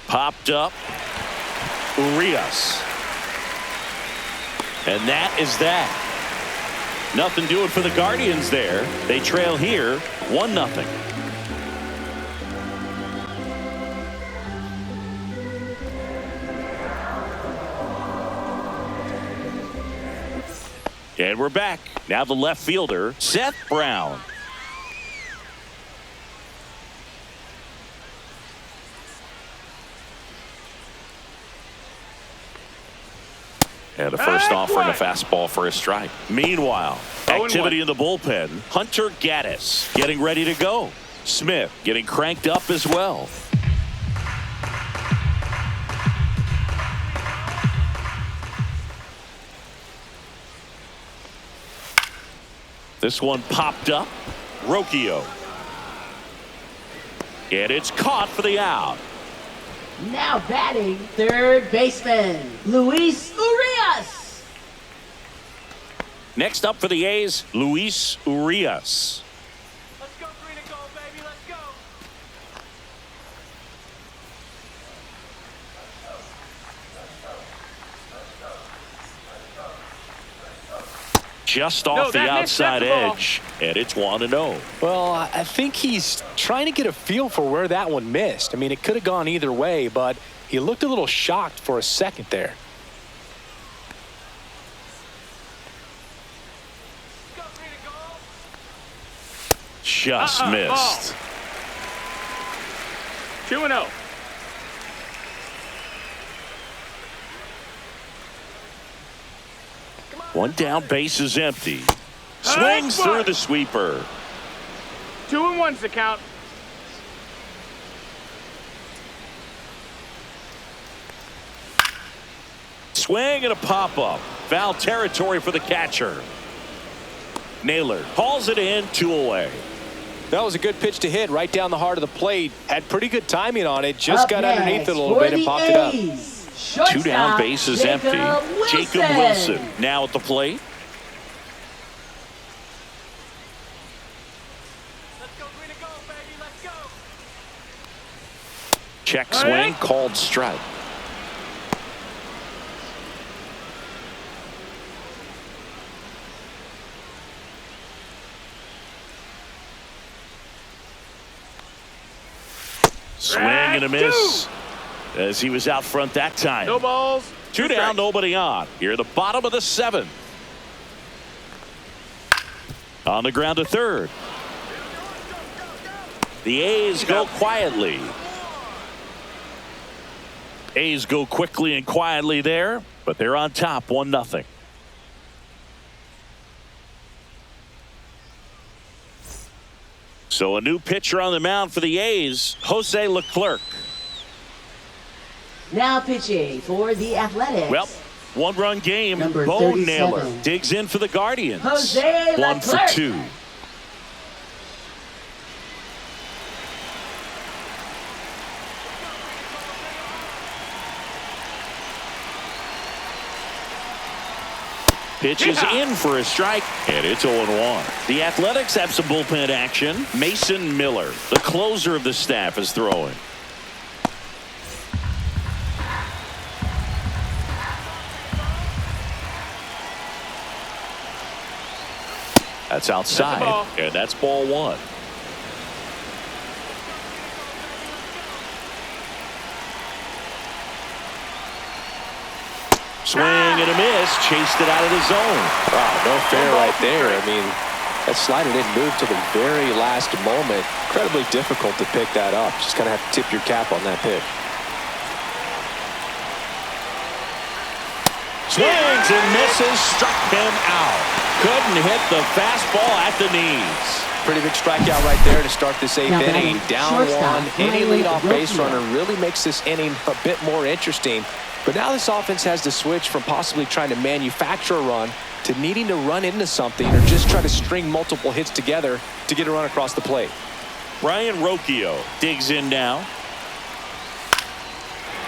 Popped up. Urias. And that is that. Nothing doing for the Guardians there. They trail here 1-0. And we're back. Now the left fielder, Seth Brown. And the first offering a fastball for a strike. Meanwhile, activity in the bullpen. Hunter Gaddis getting ready to go. Smith getting cranked up as well. This one popped up. Rocchio. And it's caught for the out. Now batting, third baseman, Luis Urias. Next up for the A's, Luis Urias. Let's go green and gold, baby. Let's go. Just off the outside edge, and it's 1-0. Well, I think he's trying to get a feel for where that one missed. I mean, it could have gone either way, but he looked a little shocked for a second there. Just missed. 2-0. One down, base is empty. Swings through the sweeper. 2-1's the count. Swing and a pop-up. Foul territory for the catcher. Naylor calls it in, 2 away. That was a good pitch to hit right down the heart of the plate. Had pretty good timing on it. Just got underneath it a little bit and popped it up. 2 down, base is empty. Jacob Wilson now at the plate. Let's go green and gold, baby. Let's go. Check swing, called strike. Swing and a miss as he was out front that time. No balls. 2 down, nobody on. Here at the bottom of the 7th. On the ground to third. The A's go quietly. A's go quickly and quietly there, but they're on top 1-0. So a new pitcher on the mound for the A's, Jose Leclerc. Now pitching for the Athletics. Well, 1-run game. Number Bo 37. Naylor digs in for the Guardians. Jose 1 for Leclerc. 2. Pitch is in for a strike, and it's 0-1. The Athletics have some bullpen action. Mason Miller, the closer of the staff, is throwing. That's outside, and that's ball 1. Swing and a miss, chased it out of the zone. Wow, no fair right there. I mean, that slider didn't move till the very last moment. Incredibly difficult to pick that up. Just kind of have to tip your cap on that pitch. Swings and misses, struck him out. Couldn't hit the fastball at the knees. Pretty big strikeout right there to start this 8th inning. Down 1. Any leadoff base runner really makes this inning a bit more interesting. But now this offense has to switch from possibly trying to manufacture a run to needing to run into something or just try to string multiple hits together to get a run across the plate. Brian Rocchio digs in now.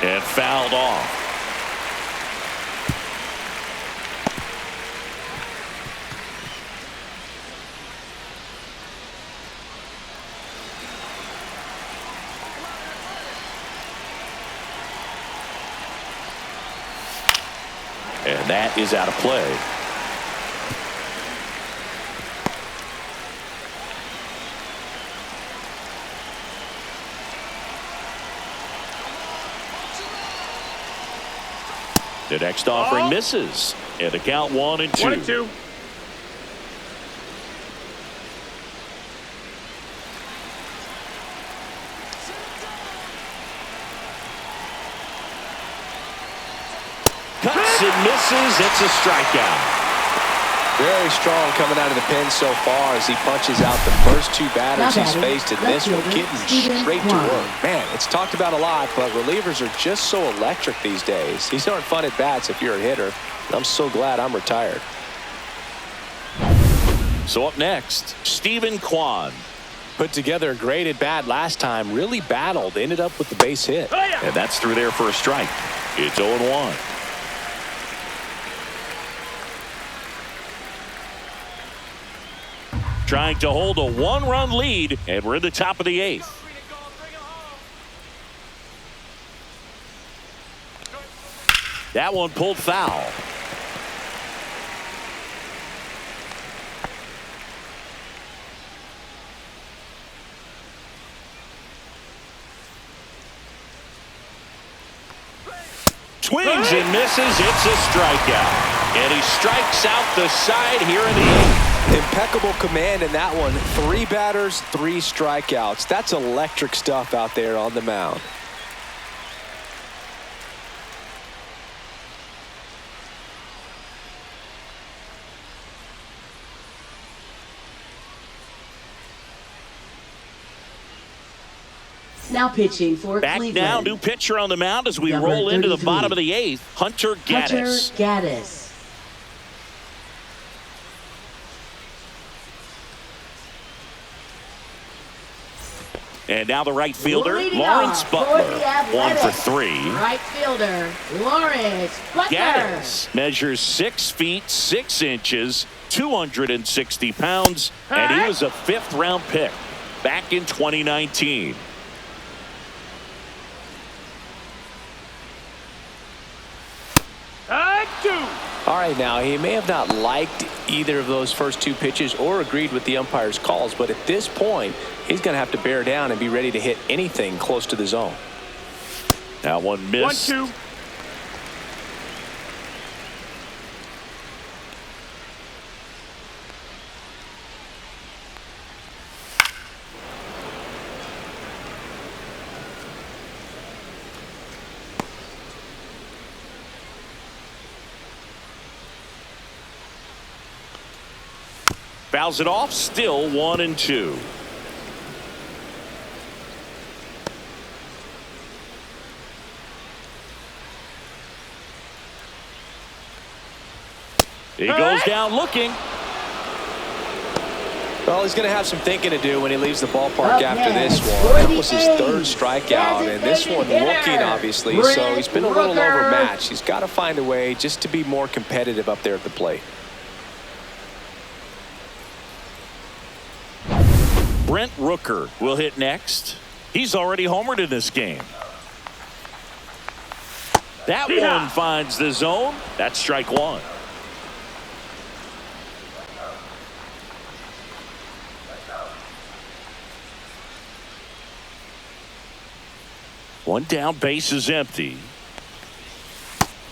And fouled off. And And that is out of play. The next offering misses. And the count 1-2. 1-2. Cuts and misses. It's a strikeout. Very strong coming out of the pen so far as he punches out the first 2 batters he's faced in this one, getting straight to work. Man, it's talked about a lot, but relievers are just so electric these days. These aren't fun at bats if you're a hitter. I'm so glad I'm retired. So up next, Stephen Kwan. Put together a great at bat last time, really battled, ended up with the base hit. And that's through there for a strike. It's 0-1. Trying to hold a 1-run lead, and we're in the top of the 8th. That one pulled foul. Swings and misses. It's a strikeout. And he strikes out the side here in the 8th. Impeccable command in that one. 3 batters, 3 strikeouts. That's electric stuff out there on the mound. Now pitching for Back Cleveland. now, new pitcher on the mound as we Number roll into the 33. bottom of the 8th. Hunter Gaddis. Hunter Gaddis. And now the right fielder, Leading Lawrence off for Butler. the 1 for Athletics. 3. Right fielder, Lawrence Butler. Gaddis measures 6 feet 6 inches, 260 pounds, and he was a 5th-round pick back in 2019. All right, now, he may have not liked either of those first 2 pitches or agreed with the umpire's calls, but at this point, he's going to have to bear down and be ready to hit anything close to the zone. Now one missed. 1-2. Fouls it off, still 1-2. He goes down looking. Well, he's going to have some thinking to do when he leaves the ballpark Up after next, this one. for That the was his A's, 3rd strikeout, and this one looking, obviously, so he's been a little Rooker. overmatched. He's got to find a way just to be more competitive up there at the plate. Brent Rooker will hit next. He's already homered in this game. That one finds the zone. That's strike 1. One down, base is empty.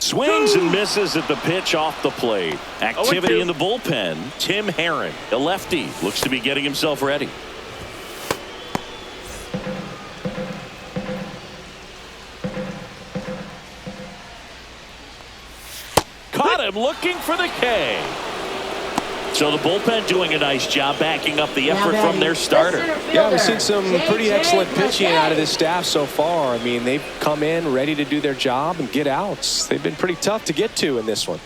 Swings and misses at the pitch off the plate. Activity in the bullpen. Tim Herron, a lefty, looks to be getting himself ready. Caught him looking for the K. So the bullpen doing a nice job backing up the effort from their starter. Yeah, we've seen some pretty excellent pitching out of this staff so far. I mean, they've come in ready to do their job and get outs. They've been pretty tough to get to in this one.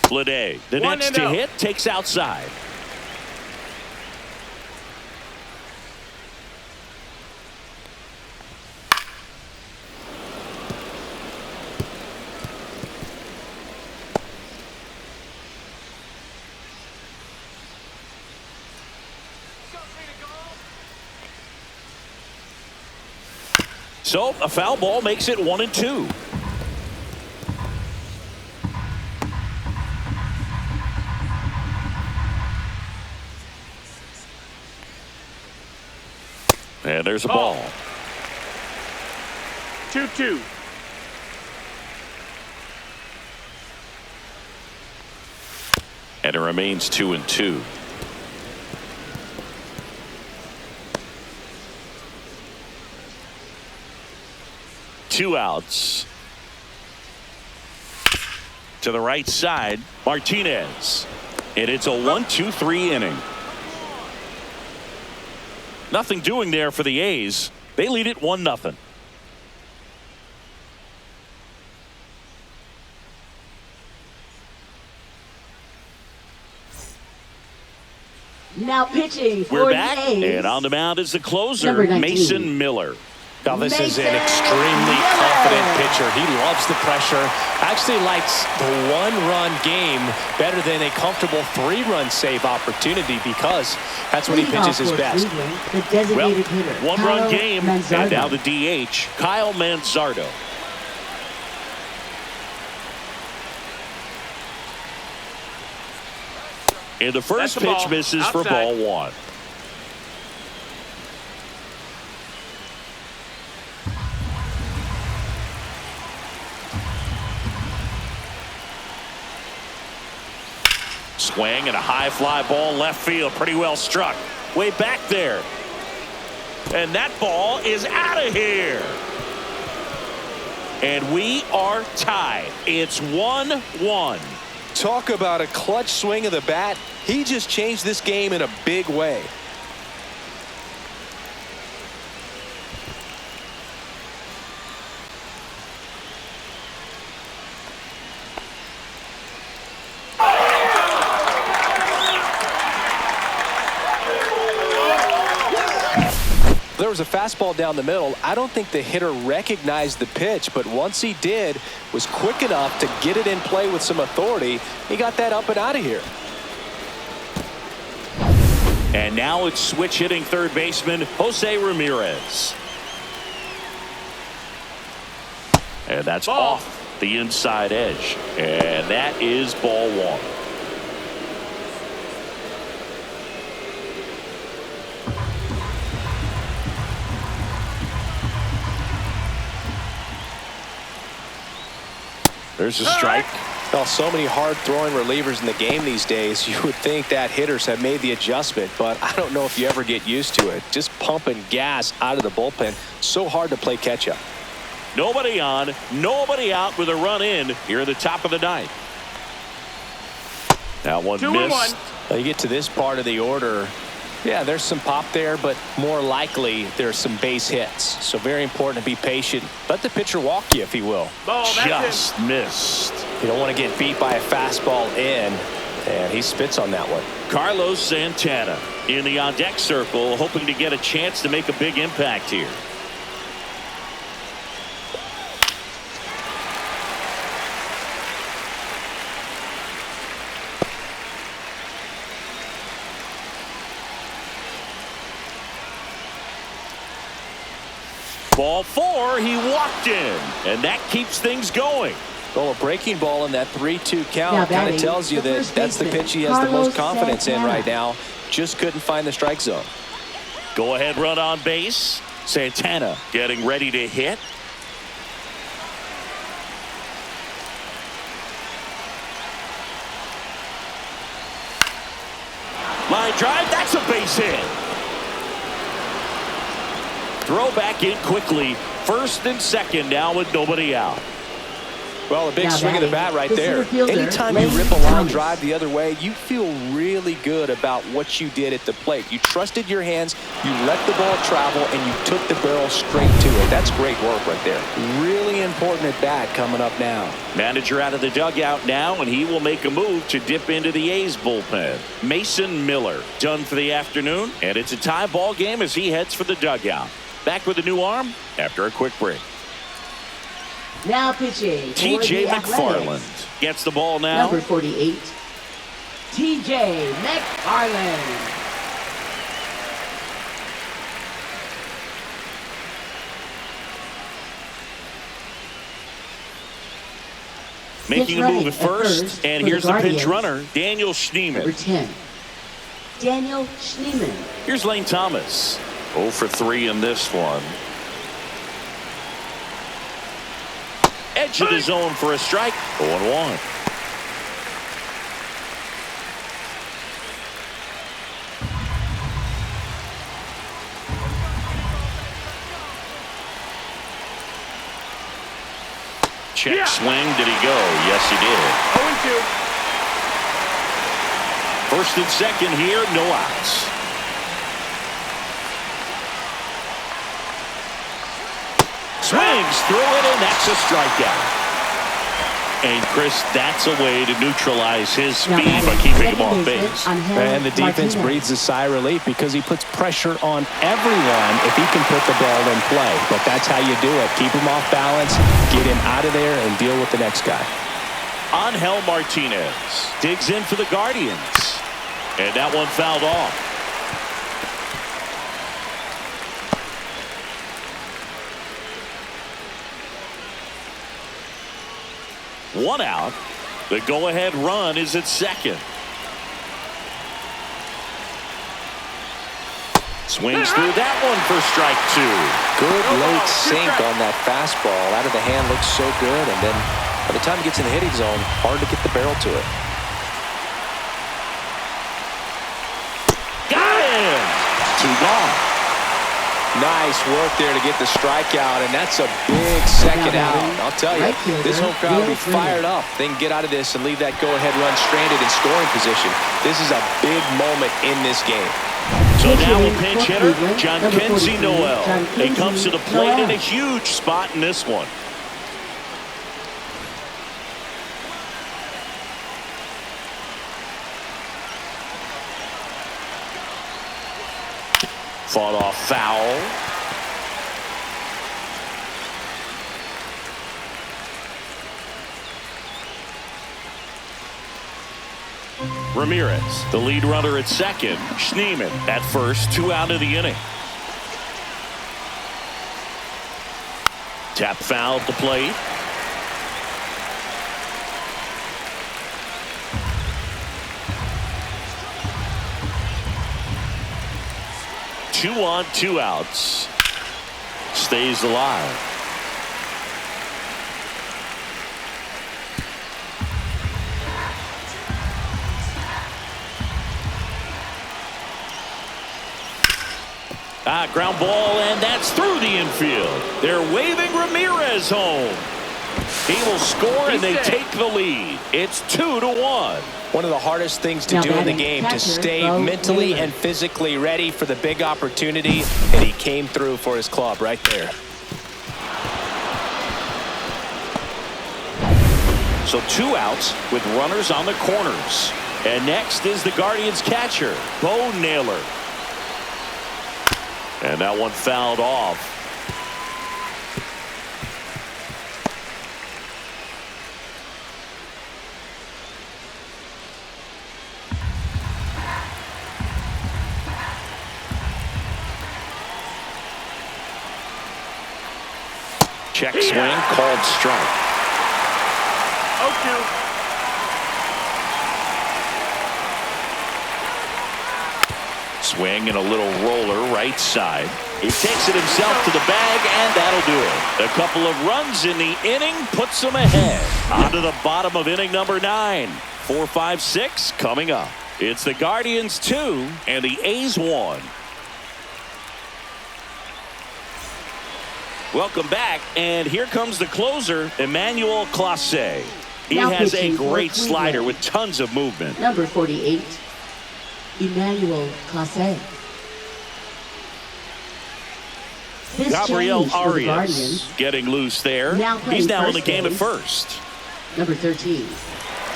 Bleday, the next to hit, takes outside. So a foul ball makes it 1-2. And there's a ball. 2-2. And it remains 2-2. Two outs. To the right side, Martinez. And it's a 1-2-3 inning. Nothing doing there for the A's. They lead it 1-0. Now pitching for We're the back, A's. and on the mound is the closer, Number 19. Mason Miller. Now this is an Mason extremely Miller. confident pitcher. He loves the pressure. Actually likes the one-run game better than a comfortable three-run save opportunity because that's when he Leading pitches off his for best. Cleveland, the designated hitter, One-run Kyle game, Manzardo. and now the DH, Kyle Manzardo. And the first That's the pitch ball. misses for Outside. ball one. Swing and a high fly ball left field. Pretty well struck. Way back there. And that ball is out of here. And we are tied. It's 1-1. Talk about a clutch swing of the bat. He just changed this game in a big way. There was a fastball down the middle. I don't think the hitter recognized the pitch, but once he did, was quick enough to get it in play with some authority. He got that up and out of here. And now it's switch hitting third baseman Jose Ramirez. And that's Ball. off the inside edge. And that is ball one. There's a strike. Well, so many hard-throwing relievers in the game these days, you would think that hitters have made the adjustment, but I don't know if you ever get used to it. Just pumping gas out of the bullpen, so hard to play catch-up. Nobody on, nobody out with a run in here at the top of the ninth. That one 2-1. missed. Well, you get to this part of the order, yeah, there's some pop there, but more likely there's some base hits. So very important to be patient. Let the pitcher walk you, if he will. Ball, that's Just missed. You don't want to get beat by a fastball in, and he spits on that one. Carlos Santana in the on-deck circle, hoping to get a chance to make a big impact here. Ball four, he walked in, and that keeps things going. Well, a breaking ball in that 3-2 Now count kind batting, of tells you the that first that's the baseman, pitch he has the Carlos most confidence in Santana. right now. Just couldn't find the strike zone. Go ahead run on base. Santana getting ready to hit. Line drive, that's a base hit. Throw back in quickly. First and second now with nobody out. Well, a big Now swing of the batting, bat right the there. center fielder, Anytime you Lane rip a line Thomas. drive the other way, you feel really good about what you did at the plate. You trusted your hands, you let the ball travel, and you took the barrel straight to it. That's great work right there. Really important at bat coming up now. Manager out of the dugout now, and he will make a move to dip into the A's bullpen. Mason Miller done for the afternoon, and it's a tie ball game as he heads for the dugout. Back with a new arm after a quick break. Now pitching for TJ the McFarland Athletics. gets the ball now. Number 48, TJ McFarland. Making a Pitch move running at first, and for the here's the pinch Guardians. runner, Daniel Number Schneeman. 10, Daniel Schneeman. Here's Lane Thomas. 0 for 3 in this one. Edge of the zone for a strike. 0-1. Check swing. Did he go? Yes, he did. 0-2. First and second here, no outs. Swings through it, and that's a strikeout. And Chris, that's a way to neutralize his speed by keeping him off base. And the defense breathes a sigh of relief because he puts pressure on everyone if he can put the ball in play. But that's how you do it. Keep him off balance, get him out of there, and deal with the next guy. Angel Martinez digs in for the Guardians. And that one fouled off. One out. The go-ahead run is at second. Swings through that one for strike 2. Good late sink on that fastball. Out of the hand, looks so good. And then by the time he gets in the hitting zone, hard to get the barrel to it. Got him! 2 gone. Nice work there to get the strikeout, and that's a big second out. I'll tell you, this home crowd will be fired up. They can get out of this and leave that go-ahead run stranded in scoring position. This is a big moment in this game. So now a pinch hitter, John Kenzie Noel. He comes to the plate in a huge spot in this one. Fought off foul. Ramirez, the lead runner at second. Schneemann at first, 2 out of the inning. Tap foul at the plate. Two on, 2 outs. Stays alive. Ground ball, and that's through the infield. They're waving Ramirez home. He will score, and they take the lead. It's 2-1. One of the hardest things to do in the game, to stay mentally and physically ready for the big opportunity, and he came through for his club right there. So 2 outs with runners on the corners. And next is the Guardians catcher, Bo Naylor. And that one fouled off. Check swing, called strike. 0-2. Swing and a little roller right side. He takes it himself to the bag, and that'll do it. A couple of runs in the inning puts them ahead. On to the bottom of inning number 9. 4, 5, 6 coming up. It's the Guardians 2 and the A's 1. Welcome back, and here comes the closer, Emmanuel Clase. He has a great slider with tons of movement. Number 48, Emmanuel Clase. Gabriel Arias getting loose there. He's now in the game at first. Number 13.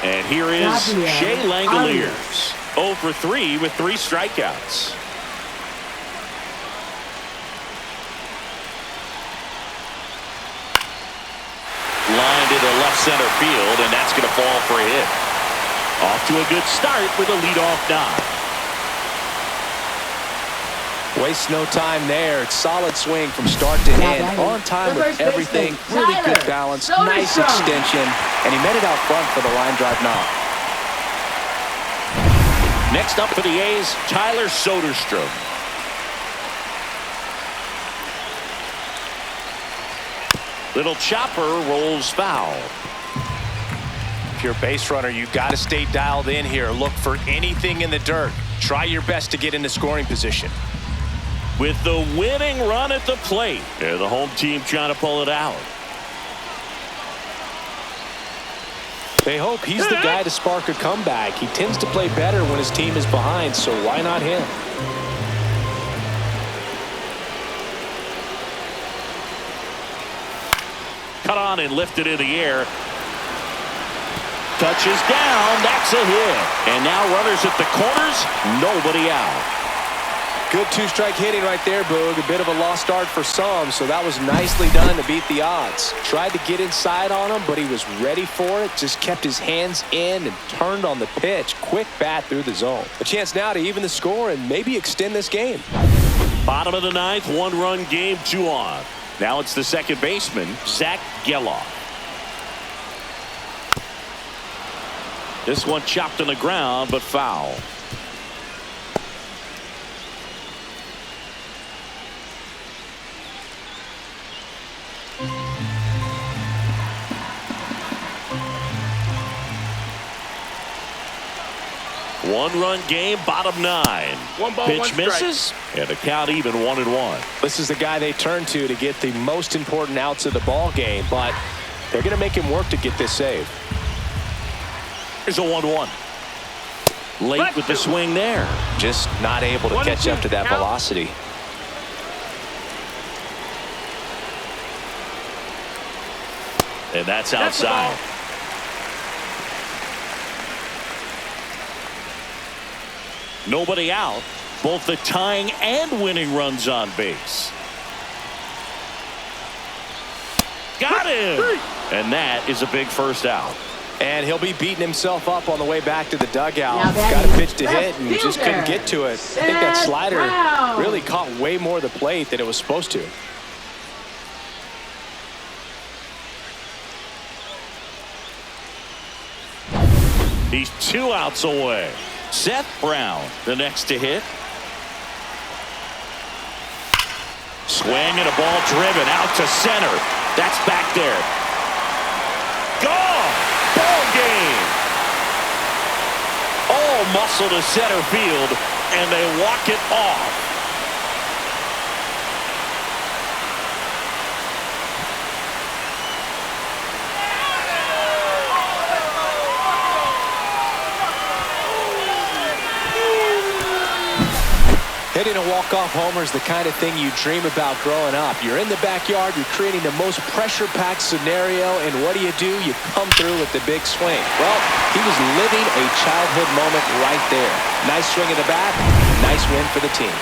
And here is Shea Langoliers. 0 for 3 with 3 strikeouts. Lined into left center field, and that's going to fall for a hit. Off to a good start with a leadoff knock. Wastes no time there. Solid swing from start to end. On time with everything. Really good balance. Nice extension. And he met it out front for the line drive knock. Next up for the A's, Tyler Soderstrom. Little chopper rolls foul. If you're a base runner, you got to stay dialed in here. Look for anything in the dirt. Try your best to get into scoring position. With the winning run at the plate. Yeah, the home team trying to pull it out. They hope he's the guy to spark a comeback. He tends to play better when his team is behind, so why not him? Cut on and lifted in the air. Touches down. That's a hit. And now runners at the corners. Nobody out. Good two-strike hitting right there, Boog. A bit of a lost start for some, so that was nicely done to beat the odds. Tried to get inside on him, but he was ready for it. Just kept his hands in and turned on the pitch. Quick bat through the zone. A chance now to even the score and maybe extend this game. Bottom of the ninth, 1-run game, 2 on. Now it's the second baseman, Zach Geloff. This one chopped on the ground, but foul. One-run game, bottom 9. One ball, Pitch one strike. misses, and the count even 1-1. This is the guy they turn to get the most important outs of the ball game, but they're going to make him work to get this save. Here's a 1-1. Late with the swing there. Just not able to catch up to that velocity. And that's outside. Nobody out. Both the tying and winning runs on base. Got him. And that is a big first out. And he'll be beating himself up on the way back to the dugout. Now Got a pitch to batting hit and just couldn't get to it. I think that slider really caught way more of the plate than it was supposed to. He's 2 outs away. Seth Brown, the next to hit. Swing and a ball driven out to center. That's back there. Gone. Ball game. All muscle to center field, and they walk it off. Hitting a walk-off homer is the kind of thing you dream about growing up. You're in the backyard, you're creating the most pressure-packed scenario, and what do? You come through with the big swing. Well, he was living a childhood moment right there. Nice swing of the bat, nice win for the team.